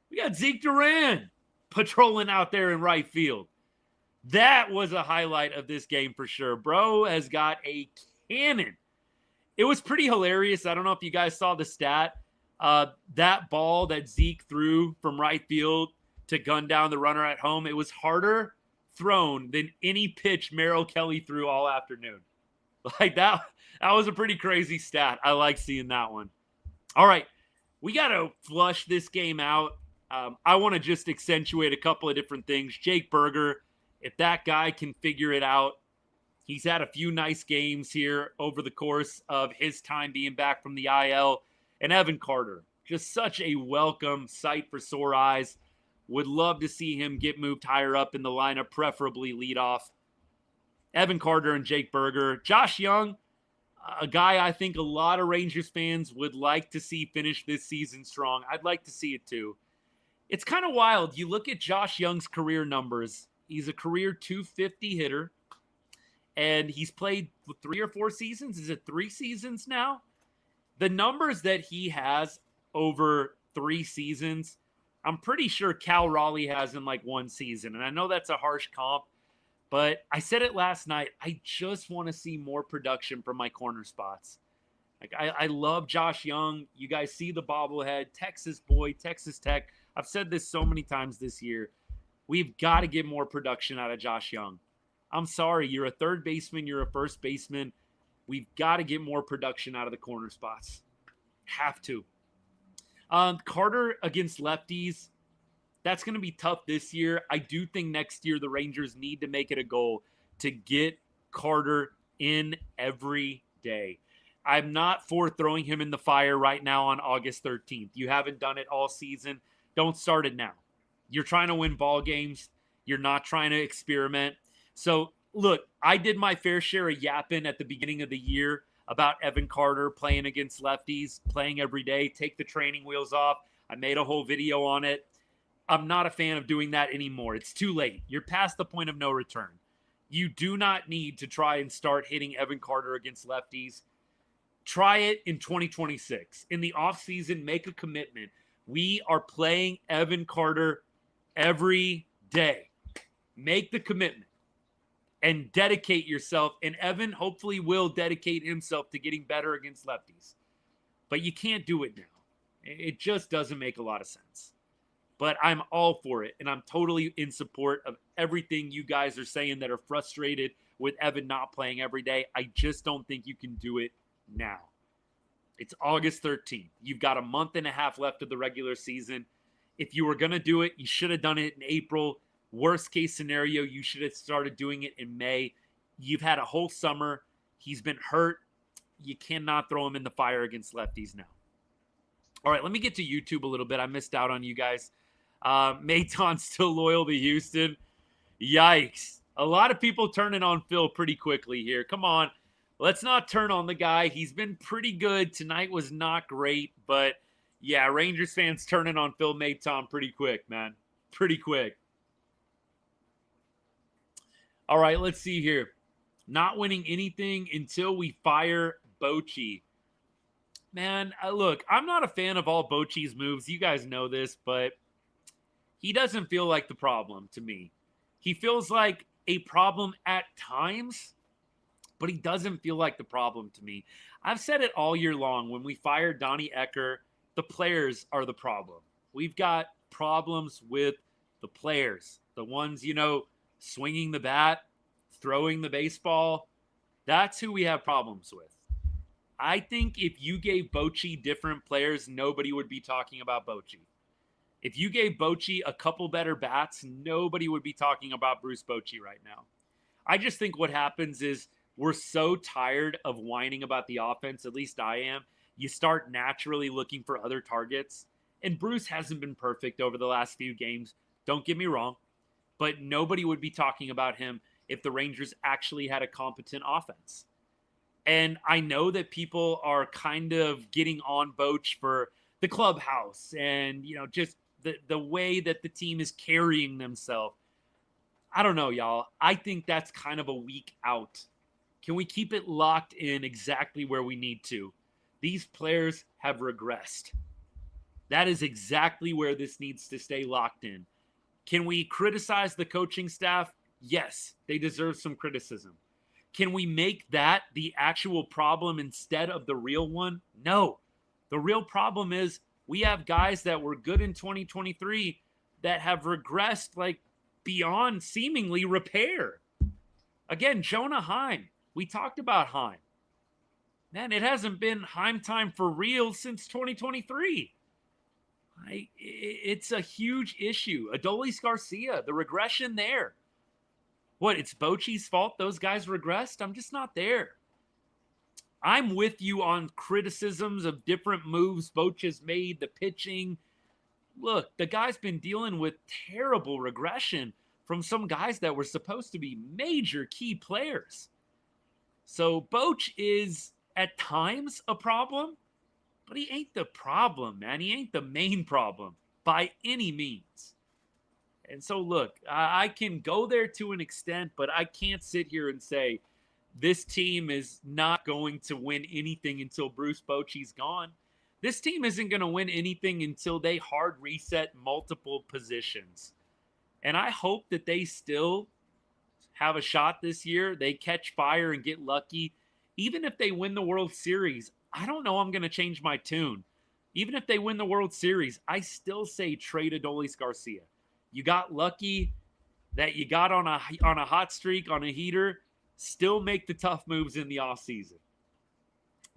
We got Zeke Duran patrolling out there in right field. That was a highlight of this game for sure. Bro has got a cannon. It was pretty hilarious. I don't know if you guys saw the stat. That ball that Zeke threw from right field to gun down the runner at home, it was harder thrown than any pitch Merrill Kelly threw all afternoon. Like that was a pretty crazy stat. I like seeing that one. All right, we got to flush this game out. I want to just accentuate a couple of different things. Jake Berger, if that guy can figure it out, he's had a few nice games here over the course of his time being back from the IL. And Evan Carter, just such a welcome sight for sore eyes. Would love to see him get moved higher up in the lineup, preferably leadoff. Evan Carter and Jake Berger. Josh Young, a guy I think a lot of Rangers fans would like to see finish this season strong. I'd like to see it too. It's kind of wild. You look at Josh Young's career numbers. He's a career 250 hitter, and he's played 3 or 4 seasons. Is it 3 seasons now? The numbers that he has over 3 seasons, I'm pretty sure Cal Raleigh has in like 1 season. And I know that's a harsh comp, but I said it last night. I just want to see more production from my corner spots. Like I love Josh Young. You guys see the bobblehead, Texas boy, Texas Tech. I've said this so many times this year. We've got to get more production out of Josh Young. I'm sorry, you're a third baseman, you're a first baseman. We've got to get more production out of the corner spots. Have to. Carter against lefties, that's going to be tough this year. I do think next year the Rangers need to make it a goal to get Carter in every day. I'm not for throwing him in the fire right now on August 13th. You haven't done it all season. Don't start it now. You're trying to win ball games. You're not trying to experiment. So, look, I did my fair share of yapping at the beginning of the year about Evan Carter playing against lefties, playing every day, take the training wheels off. I made a whole video on it. I'm not a fan of doing that anymore. It's too late. You're past the point of no return. You do not need to try and start hitting Evan Carter against lefties. Try it in 2026. In the offseason, make a commitment. We are playing Evan Carter every day. Make the commitment and dedicate yourself. And Evan hopefully will dedicate himself to getting better against lefties. But you can't do it now. It just doesn't make a lot of sense. But I'm all for it. And I'm totally in support of everything you guys are saying that are frustrated with Evan not playing every day. I just don't think you can do it now. It's August 13th. You've got a month and a half left of the regular season. If you were going to do it, you should have done it in April. Worst case scenario, you should have started doing it in May. You've had a whole summer. He's been hurt. You cannot throw him in the fire against lefties now. All right, let me get to YouTube a little bit. I missed out on you guys. Maton's still loyal to Houston. Yikes. A lot of people turning on Phil pretty quickly here. Come on. Let's not turn on the guy. He's been pretty good. Tonight was not great, but yeah, Rangers fans turning on Phil Maton pretty quick, man. Pretty quick. All right, let's see here. Not winning anything until we fire Bochy. Man, look, I'm not a fan of all Bochy's moves. You guys know this, but he doesn't feel like the problem to me. He feels like a problem at times, but he doesn't feel like the problem to me. I've said it all year long. When we fired Donnie Ecker, the players are the problem. We've got problems with the players, the ones, swinging the bat, throwing the baseball. That's who we have problems with. I think if you gave Bochy different players, nobody would be talking about Bochy. If you gave Bochy a couple better bats, nobody would be talking about Bruce Bochy right now. I just think what happens is we're so tired of whining about the offense, at least I am. You start naturally looking for other targets. And Bruce hasn't been perfect over the last few games. Don't get me wrong. But nobody would be talking about him if the Rangers actually had a competent offense. And I know that people are kind of getting on Boch for the clubhouse and, just the way that the team is carrying themselves. I don't know, y'all. I think that's kind of a week out. Can we keep it locked in exactly where we need to? These players have regressed. That is exactly where this needs to stay locked in. Can we criticize the coaching staff? Yes, they deserve some criticism. Can we make that the actual problem instead of the real one? No. The real problem is we have guys that were good in 2023 that have regressed beyond seemingly repair. Again, Jonah Heim. We talked about Heim. Man, it hasn't been Heim time for real since 2023. It's a huge issue. Adolis Garcia, the regression there. What, it's Bochy's fault those guys regressed? I'm just not there. I'm with you on criticisms of different moves Boch has made, the pitching. Look, the guy's been dealing with terrible regression from some guys that were supposed to be major key players. So Boch is at times a problem, but he ain't the problem, man. He ain't the main problem by any means. And so, look, I can go there to an extent, but I can't sit here and say this team is not going to win anything until Bruce Bochy's gone. This team isn't going to win anything until they hard reset multiple positions. And I hope that they still have a shot this year. They catch fire and get lucky. Even if they win the World Series, I don't know I'm going to change my tune. Even if they win the World Series, I still say trade Adolis Garcia. You got lucky that you got on a hot streak, on a heater. Still make the tough moves in the offseason.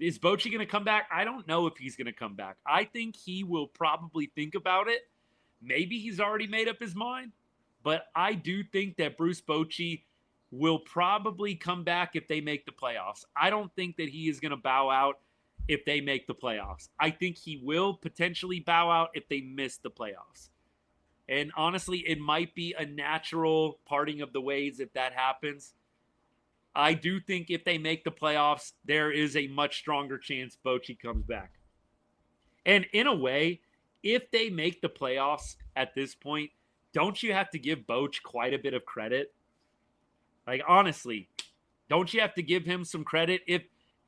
Is Bochy going to come back? I don't know if he's going to come back. I think he will probably think about it. Maybe he's already made up his mind. But I do think that Bruce Bochy will probably come back if they make the playoffs. I don't think that he is going to bow out if they make the playoffs. I think he will potentially bow out if they miss the playoffs. And honestly, it might be a natural parting of the ways if that happens. I do think if they make the playoffs, there is a much stronger chance Bochy comes back. And in a way, if they make the playoffs at this point, don't you have to give Boch quite a bit of credit? Honestly, don't you have to give him some credit? If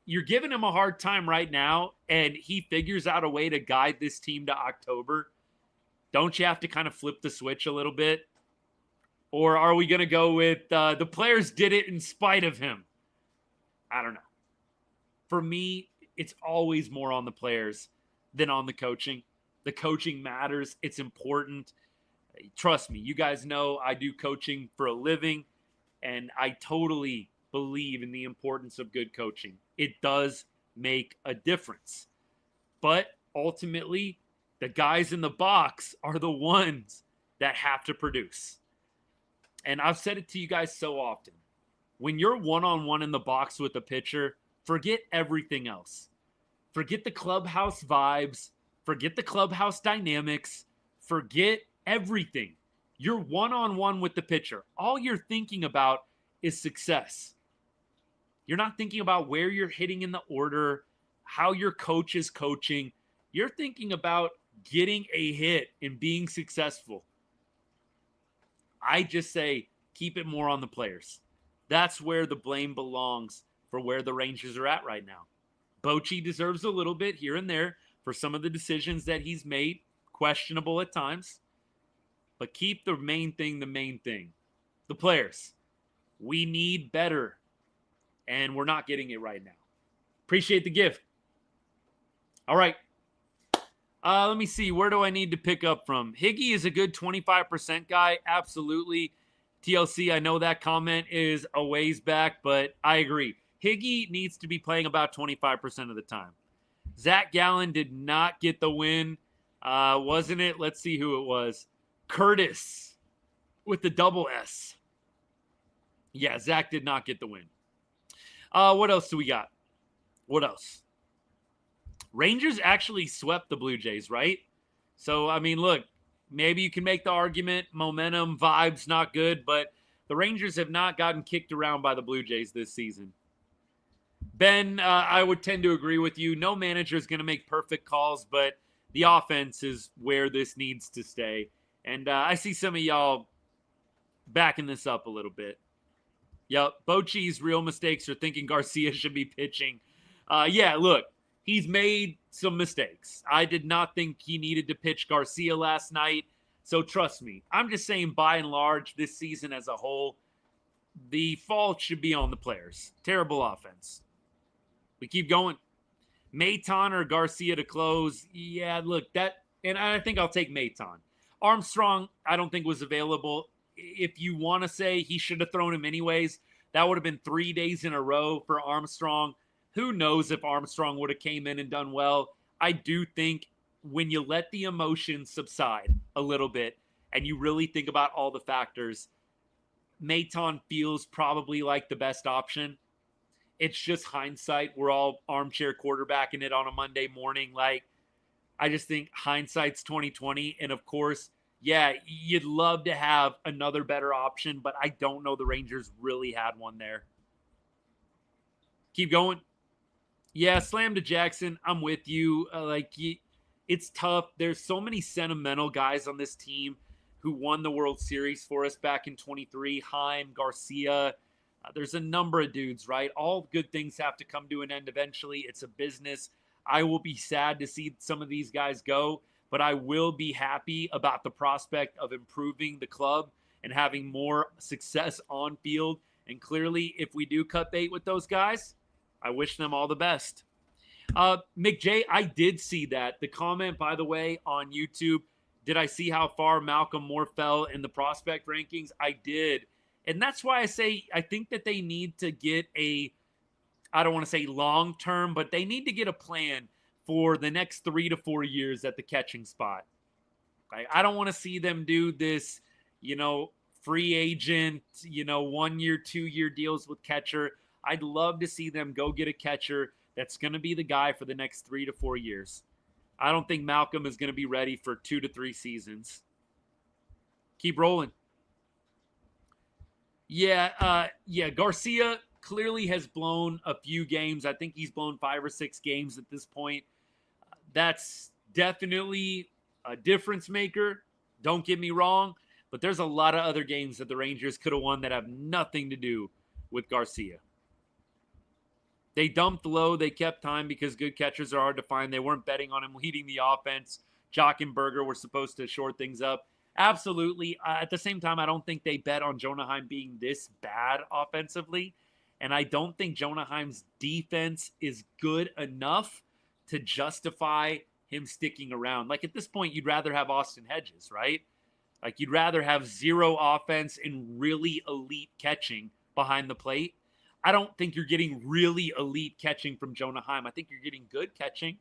you're giving him a hard time right now and he figures out a way to guide this team to October, don't you have to kind of flip the switch a little bit? Or are we going to go with the players did it in spite of him? I don't know. For me, it's always more on the players than on the coaching. The coaching matters. It's important. Trust me, you guys know I do coaching for a living, and I totally believe in the importance of good coaching. It does make a difference. But ultimately, the guys in the box are the ones that have to produce. And I've said it to you guys so often. When you're one-on-one in the box with a pitcher, forget everything else. Forget the clubhouse vibes. Forget the clubhouse dynamics. Forget everything. You're one-on-one with the pitcher. All you're thinking about is success. You're not thinking about where you're hitting in the order, how your coach is coaching. You're thinking about getting a hit and being successful. I just say keep it more on the players. That's where the blame belongs for where the Rangers are at right now. Bochy deserves a little bit here and there for some of the decisions that he's made, questionable at times. But keep the main thing the main thing. The players. We need better. And we're not getting it right now. Appreciate the gift. All right. Let me see. Where do I need to pick up from? Higgy is a good 25% guy. Absolutely. TLC, I know that comment is a ways back, but I agree. Higgy needs to be playing about 25% of the time. Zach Gallen did not get the win, wasn't it? Let's see who it was. Curtis with the double S. Yeah, Zach did not get the win. What else do we got? What else? Rangers actually swept the Blue Jays, right? So, I mean, look, maybe you can make the argument momentum, vibes, not good, but the Rangers have not gotten kicked around by the Blue Jays this season. Ben, I would tend to agree with you. No manager is going to make perfect calls, but the offense is where this needs to stay. And I see some of y'all backing this up a little bit. Yep, Bochy's real mistakes are thinking Garcia should be pitching. Yeah, look, he's made some mistakes. I did not think he needed to pitch Garcia last night. So trust me, I'm just saying by and large, this season as a whole, the fault should be on the players. Terrible offense. We keep going. Maton or Garcia to close. Yeah, look, and I think I'll take Maton. Armstrong, I don't think was available. If you want to say he should have thrown him anyways, that would have been 3 days in a row for Armstrong. Who knows if Armstrong would have came in and done well. I do think when you let the emotions subside a little bit and you really think about all the factors, Maton feels probably like the best option. It's just hindsight. We're all armchair quarterbacking it on a Monday morning. Like, I just think hindsight's 2020. And of course, yeah, you'd love to have another better option, but I don't know the Rangers really had one there. Keep going. Yeah, slam to Jackson. I'm with you. It's tough. There's so many sentimental guys on this team who won the World Series for us back in 23. Heim, Garcia. There's a number of dudes, right? All good things have to come to an end eventually. It's a business. I will be sad to see some of these guys go, but I will be happy about the prospect of improving the club and having more success on field. And clearly, if we do cut bait with those guys, I wish them all the best. McJ, I did see that. The comment, by the way, on YouTube, did I see how far Malcolm Moore fell in the prospect rankings? I did. And that's why I say I think that they need to get I don't want to say long term, but they need to get a plan for the next 3 to 4 years at the catching spot. I don't want to see them do this, free agent, 1 year, 2 year deals with catcher. I'd love to see them go get a catcher that's going to be the guy for the next 3 to 4 years. I don't think Malcolm is going to be ready for 2 to 3 seasons. Keep rolling. Yeah, Garcia clearly has blown a few games. I think he's blown 5 or 6 games at this point. That's definitely a difference maker. Don't get me wrong, but there's a lot of other games that the Rangers could have won that have nothing to do with Garcia. They dumped low. They kept time because good catchers are hard to find. They weren't betting on him leading the offense. Jock and Berger were supposed to shore things up. Absolutely. At the same time, I don't think they bet on Jonah Heim being this bad offensively. And I don't think Jonah Heim's defense is good enough to justify him sticking around. Like, at this point, you'd rather have Austin Hedges, right? Like, you'd rather have zero offense and really elite catching behind the plate. I don't think you're getting really elite catching from Jonah Heim. I think you're getting good catching.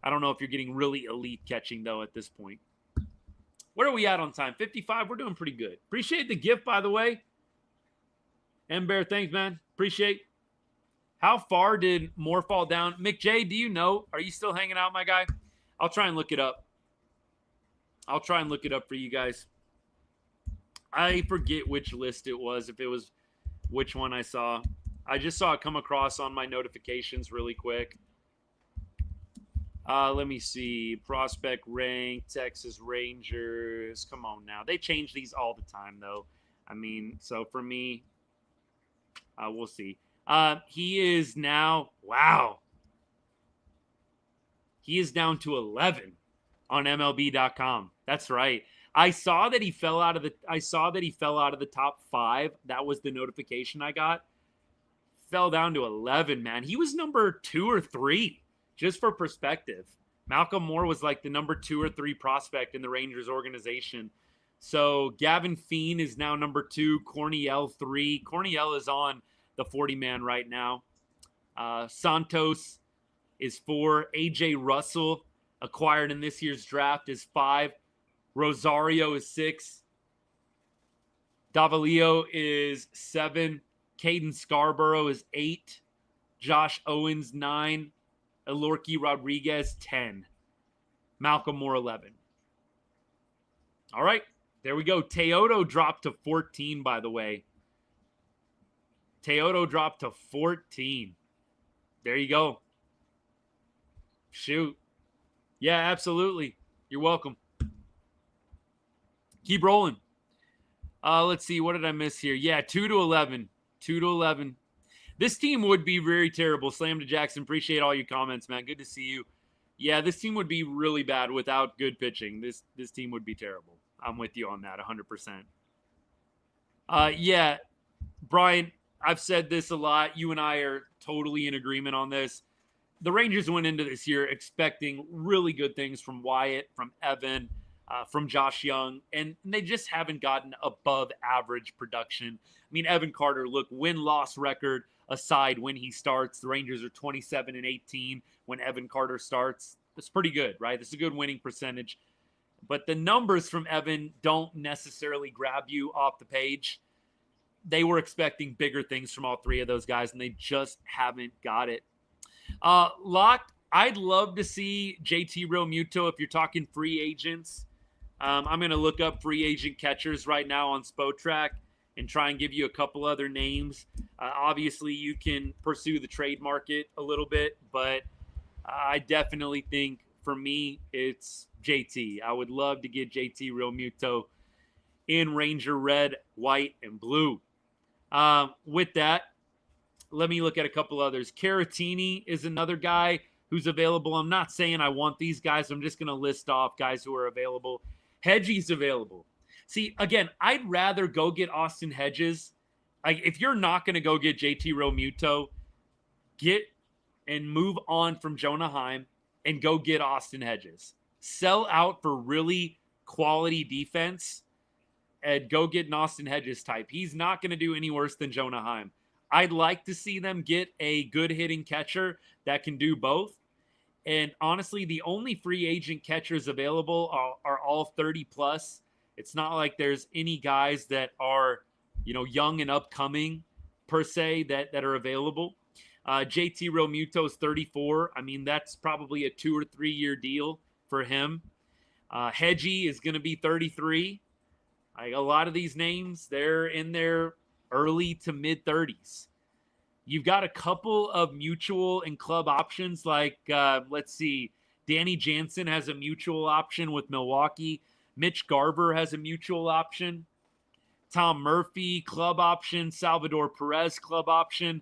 I don't know if you're getting really elite catching, though, at this point. Where are we at on time? 55? We're doing pretty good. Appreciate the gift, by the way. M-Bear, thanks, man. Appreciate. How far did Moore fall down? McJ, do you know? Are you still hanging out, my guy? I'll try and look it up. I'll try and look it up for you guys. I forget which list it was, if it was which one I saw. I just saw it come across on my notifications really quick. Let me see. Prospect rank, Texas Rangers. Come on now. They change these all the time, though. I mean, so for me, we'll see. He is now, wow. He is down to 11 on MLB.com. That's right. I saw that he fell out of the top 5. That was the notification I got. Fell down to 11, man. He was number 2 or 3, just for perspective. Malcolm Moore was like the number 2 or 3 prospect in the Rangers organization. So Gavin Feen is now number 2, Corniel 3. Corniel is on the 40-man right now. Santos is 4. AJ Russell, acquired in this year's draft, is 5. Rosario is 6. Davalillo is 7. Caden Scarborough is 8. Josh Owens, 9. Alorki Rodriguez, 10. Malcolm Moore, 11. All right, there we go. Teodo dropped to 14, by the way. Teodo dropped to 14. There you go. Shoot. Yeah, absolutely. You're welcome. Keep rolling. Let's see. What did I miss here? Yeah, 2 to 11. 2 to 11. This team would be very terrible. Slam to Jackson. Appreciate all your comments, man. Good to see you. Yeah, this team would be really bad without good pitching. This team would be terrible. I'm with you on that 100%. Yeah, Brian, I've said this a lot. You and I are totally in agreement on this. The Rangers went into this year expecting really good things from Wyatt, from Evan, from Josh Young, and they just haven't gotten above average production. I mean, Evan Carter, look, win-loss record aside when he starts, the Rangers are 27-18 when Evan Carter starts. That's pretty good, right? That's a good winning percentage. But the numbers from Evan don't necessarily grab you off the page. They were expecting bigger things from all three of those guys, and they just haven't got it. Locked, I'd love to see JT Realmuto if you're talking free agents. I'm going to look up free agent catchers right now on Spotrac and try and give you a couple other names. Obviously, you can pursue the trade market a little bit, but I definitely think for me, it's JT. I would love to get JT Realmuto in Ranger red, white, and blue. With that, let me look at a couple others. Caratini is another guy who's available. I'm not saying I want these guys. I'm just going to list off guys who are available. Hedgie's available. See, again, I'd rather go get Austin Hedges. Like, if you're not going to go get JT Realmuto, get and move on from Jonah Heim and go get Austin Hedges. Sell out for really quality defense and go get an Austin Hedges type. He's not going to do any worse than Jonah Heim. I'd like to see them get a good hitting catcher that can do both. And honestly, the only free agent catchers available are all 30 plus. It's not like there's any guys that are, young and upcoming per se that are available. JT Realmuto is 34. I mean, that's probably a 2 or 3 year deal for him. Hedgie is going to be 33. A lot of these names, they're in their early to mid 30s. You've got a couple of mutual and club options like, let's see, Danny Jansen has a mutual option with Milwaukee. Mitch Garver has a mutual option. Tom Murphy, club option. Salvador Perez, club option.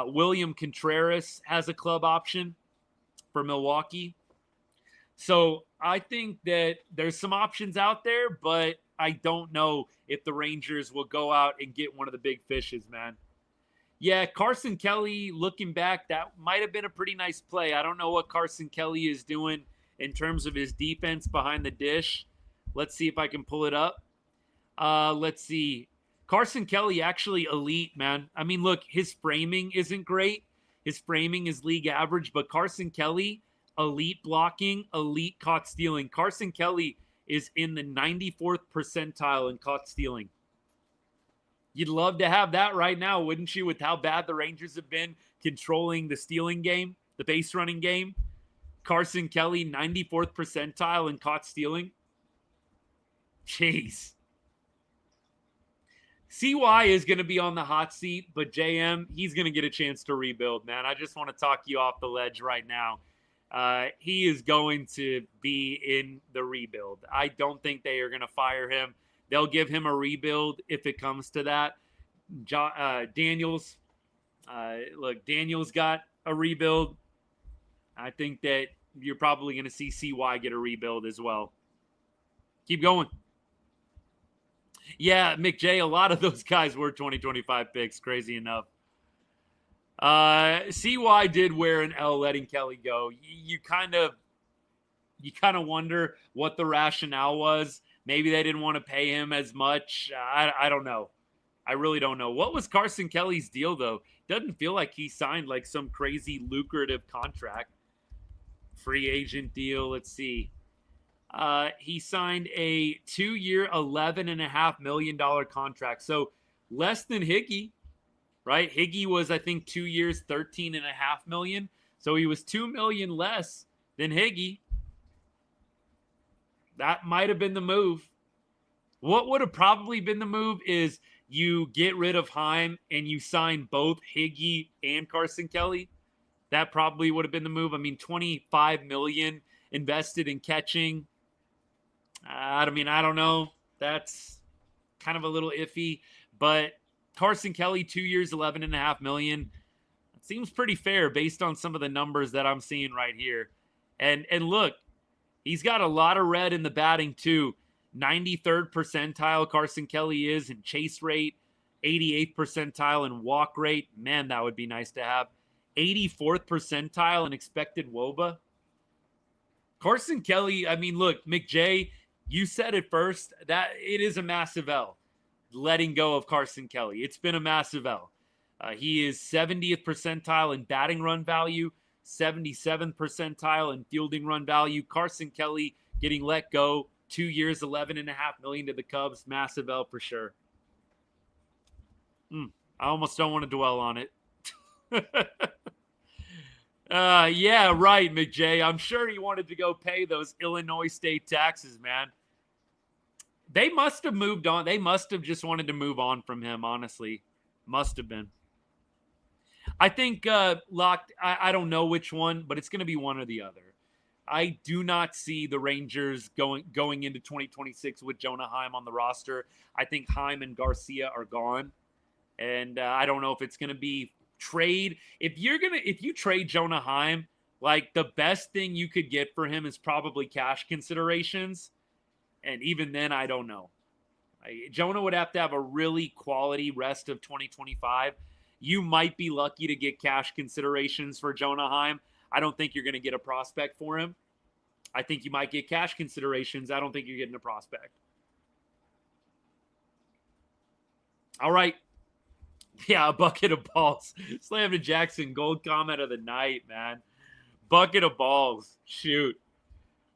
William Contreras has a club option for Milwaukee. So I think that there's some options out there, but I don't know if the Rangers will go out and get one of the big fishes, man. Yeah, Carson Kelly, looking back, that might have been a pretty nice play. I don't know what Carson Kelly is doing in terms of his defense behind the dish. Let's see if I can pull it up. Let's see. Carson Kelly, actually elite, man. I mean, look, his framing isn't great. His framing is league average, but Carson Kelly, elite blocking, elite caught stealing. Carson Kelly is in the 94th percentile in caught stealing. You'd love to have that right now, wouldn't you, with how bad the Rangers have been controlling the stealing game, the base running game? Carson Kelly, 94th percentile in caught stealing. Jeez. CY is going to be on the hot seat, but JM, he's going to get a chance to rebuild, man. I just want to talk you off the ledge right now. He is going to be in the rebuild. I don't think they are going to fire him. They'll give him a rebuild if it comes to that. Daniels, look, Daniels got a rebuild. I think that you're probably going to see CY get a rebuild as well. Keep going. Yeah, McJ, a lot of those guys were 2025 picks, crazy enough. CY did wear an L letting Kelly go. You kind of you kind of wonder what the rationale was. Maybe they didn't want to pay him as much. I don't know. I really don't know. What was Carson Kelly's deal, though? Doesn't feel like he signed like some crazy lucrative contract. Free agent deal. Let's see. He signed a 2-year, $11.5 million contract. So less than Higgy, right? Higgy was, I think, 2 years, $13.5 million. So he was $2 million less than Higgy. That might have been the move. What would have probably been the move is you get rid of Heim and you sign both Higgy and Carson Kelly. That probably would have been the move. I mean, $25 million invested in catching. I don't know. That's kind of a little iffy. But Carson Kelly, 2 years, $11.5 million. It seems pretty fair based on some of the numbers that I'm seeing right here. And look, he's got a lot of red in the batting too. 93rd percentile Carson Kelly is in chase rate, 88th percentile in walk rate. Man, that would be nice to have. 84th percentile in expected WOBA. Carson Kelly, I mean, look, McJ, you said it first, that it is a massive L, letting go of Carson Kelly. It's been a massive L. He is 70th percentile in batting run value, 77th percentile in fielding run value. Carson Kelly getting let go. 2 years, $11.5 million to the Cubs. Massive L for sure. I almost don't want to dwell on it. Yeah, right, McJ. I'm sure he wanted to go pay those Illinois state taxes, man. They must have moved on. They must have just wanted to move on from him, honestly. Must have been. I think locked. I don't know which one, but it's going to be one or the other. I do not see the Rangers going into 2026 with Jonah Heim on the roster. I think Heim and Garcia are gone, and I don't know if it's going to be trade. If you trade Jonah Heim, like the best thing you could get for him is probably cash considerations, and even then, I don't know. Jonah would have to have a really quality rest of 2025. You might be lucky to get cash considerations for Jonah Heim. I don't think you're going to get a prospect for him. I think you might get cash considerations. I don't think you're getting a prospect. All right. Yeah, a bucket of balls. Slam to Jackson, gold comment of the night, man. Bucket of balls. Shoot.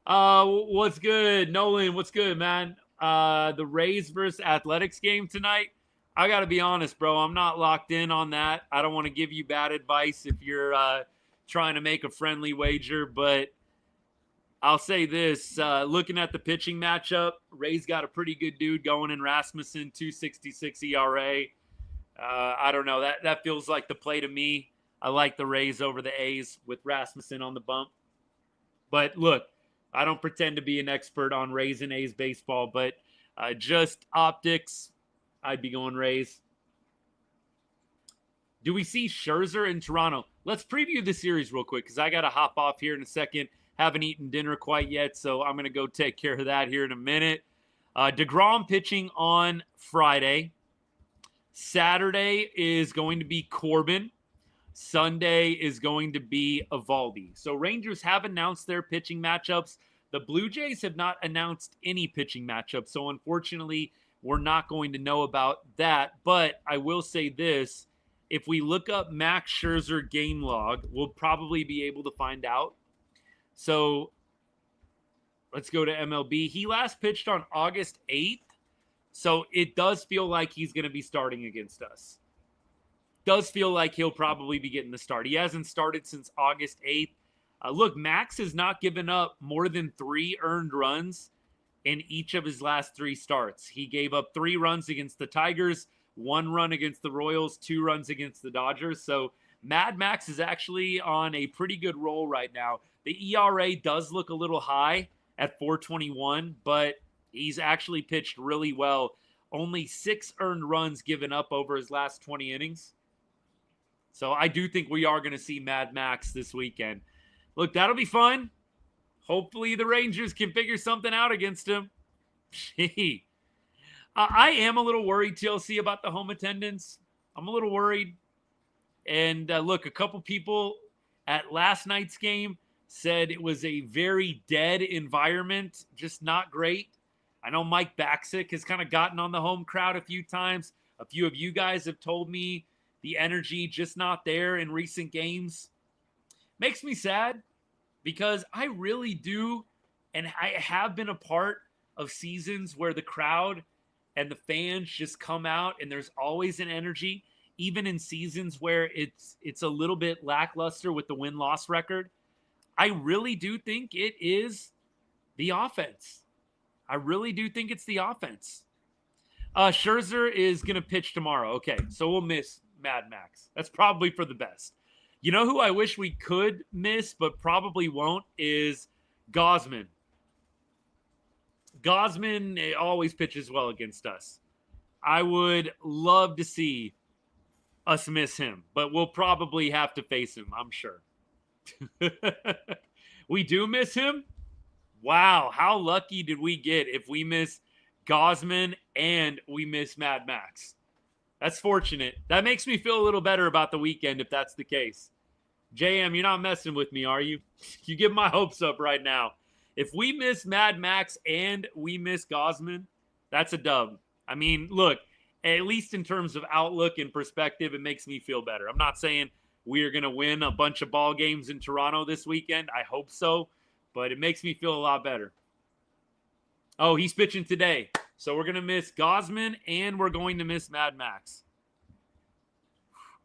What's good? Nolan, what's good, man? The Rays versus Athletics game tonight. I got to be honest, bro. I'm not locked in on that. I don't want to give you bad advice if you're trying to make a friendly wager, but I'll say this. Looking at the pitching matchup, Rays got a pretty good dude going in Rasmussen, 2.66 ERA. I don't know. That feels like the play to me. I like the Rays over the A's with Rasmussen on the bump. But look, I don't pretend to be an expert on Rays and A's baseball, but just optics, I'd be going Rays. Do we see Scherzer in Toronto? Let's preview the series real quick because I got to hop off here in a second. Haven't eaten dinner quite yet, so I'm going to go take care of that here in a minute. DeGrom pitching on Friday. Saturday is going to be Corbin. Sunday is going to be Evaldi. So Rangers have announced their pitching matchups. The Blue Jays have not announced any pitching matchups, so unfortunately, we're not going to know about that. But I will say this. If we look up Max Scherzer game log, we'll probably be able to find out. So let's go to MLB. He last pitched on August 8th. So it does feel like he's going to be starting against us. Does feel like he'll probably be getting the start. He hasn't started since August 8th. Look, Max has not given up more than 3 earned runs in each of his last 3 starts. He gave up 3 runs against the Tigers, 1 run against the Royals, 2 runs against the Dodgers. So Mad Max is actually on a pretty good roll right now. The ERA does look a little high at 4.21, but he's actually pitched really well. Only 6 earned runs given up over his last 20 innings. So I do think we are going to see Mad Max this weekend. Look, that'll be fun. Hopefully the Rangers can figure something out against him. Gee. I am a little worried, TLC, about the home attendance. I'm a little worried. And look, a couple people at last night's game said it was a very dead environment, just not great. I know Mike Baxick has kind of gotten on the home crowd a few times. A few of you guys have told me the energy just not there in recent games. Makes me sad because I really do, and I have been a part of seasons where the crowd and the fans just come out and there's always an energy, even in seasons where it's a little bit lackluster with the win-loss record. I really do think it is the offense. I really do think it's the offense. Scherzer is going to pitch tomorrow. Okay, so we'll miss Mad Max. That's probably for the best. You know who I wish we could miss but probably won't is Gausman. Gausman always pitches well against us. I would love to see us miss him, but we'll probably have to face him, I'm sure. We do miss him? Wow, how lucky did we get if we miss Gausman and we miss Mad Max? That's fortunate. That makes me feel a little better about the weekend if that's the case. JM, you're not messing with me, are you? You get my hopes up right now. If we miss Mad Max and we miss Gausman, that's a dub. I mean, look, at least in terms of outlook and perspective, it makes me feel better. I'm not saying we are going to win a bunch of ball games in Toronto this weekend. I hope so, but it makes me feel a lot better. Oh, he's pitching today. So we're going to miss Gausman and we're going to miss Mad Max.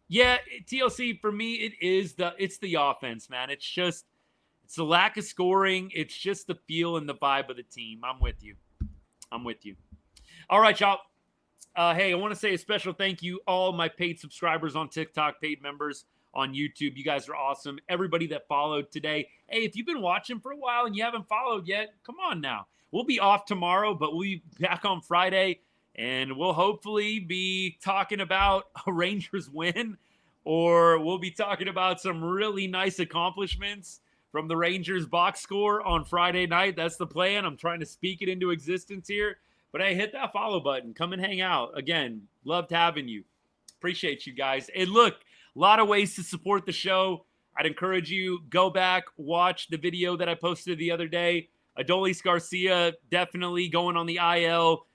Yeah, TLC, for me, it's the offense, man. It's the lack of scoring. It's just the feel and the vibe of the team. I'm with you. All right, y'all. Hey, I want to say a special thank you, all my paid subscribers on TikTok, paid members on YouTube. You guys are awesome. Everybody that followed today. Hey, if you've been watching for a while and you haven't followed yet, come on now. We'll be off tomorrow, but we'll be back on Friday, and we'll hopefully be talking about a Rangers win, or we'll be talking about some really nice accomplishments from the Rangers box score on Friday night. That's the plan. I'm trying to speak it into existence here. But hey, hit that follow button. Come and hang out. Again, loved having you. Appreciate you guys. And look, a lot of ways to support the show. I'd encourage you, go back, watch the video that I posted the other day. Adolis Garcia definitely going on the IL.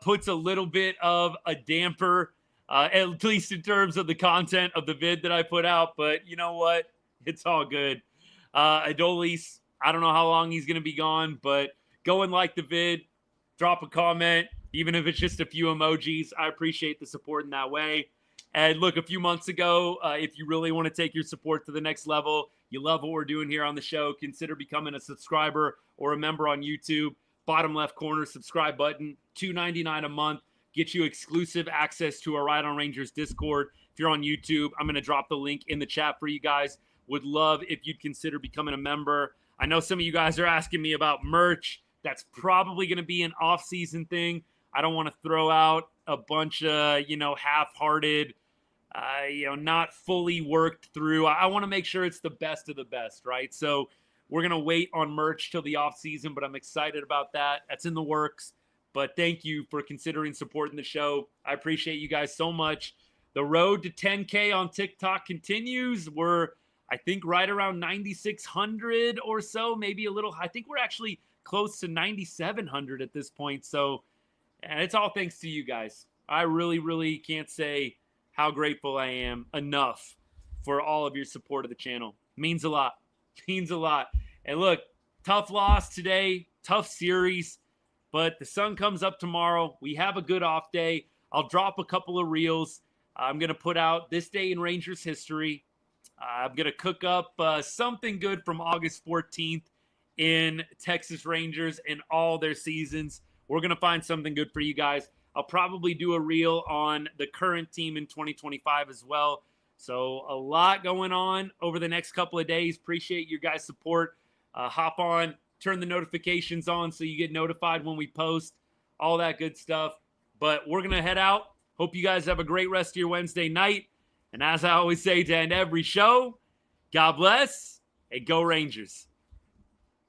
Puts a little bit of a damper, at least in terms of the content of the vid that I put out. But you know what? It's all good. Adolis, I don't know how long he's going to be gone, but go and like the vid. Drop a comment, even if it's just a few emojis. I appreciate the support in that way. And look, a few months ago, if you really want to take your support to the next level, you love what we're doing here on the show, consider becoming a subscriber or a member on YouTube. Bottom left corner, subscribe button, $2.99 a month. Get you exclusive access to our Ride on Rangers Discord. If you're on YouTube, I'm going to drop the link in the chat for you guys. Would love if you'd consider becoming a member. I know some of you guys are asking me about merch. That's probably going to be an off-season thing. I don't want to throw out a bunch of, half-hearted, not fully worked through. I want to make sure it's the best of the best, right? So we're going to wait on merch till the off-season, but I'm excited about that. That's in the works. But thank you for considering supporting the show. I appreciate you guys so much. The road to 10K on TikTok continues. We're, I think, right around 9,600 or so, maybe a little. I think we're actually close to 9,700 at this point. So, and it's all thanks to you guys. I really, really can't say how grateful I am enough for all of your support of the channel. Means a lot. Means a lot. And look, tough loss today, tough series, but the sun comes up tomorrow. We have a good off day. I'll drop a couple of reels. I'm going to put out this day in Rangers history. I'm going to cook up something good from August 14th. In Texas Rangers and all their seasons. We're going to find something good for you guys. I'll probably do a reel on the current team in 2025 as well. So a lot going on over the next couple of days. Appreciate your guys' support. Hop on, turn the notifications on so you get notified when we post, all that good stuff. But we're going to head out. Hope you guys have a great rest of your Wednesday night. And as I always say to end every show, God bless and go Rangers.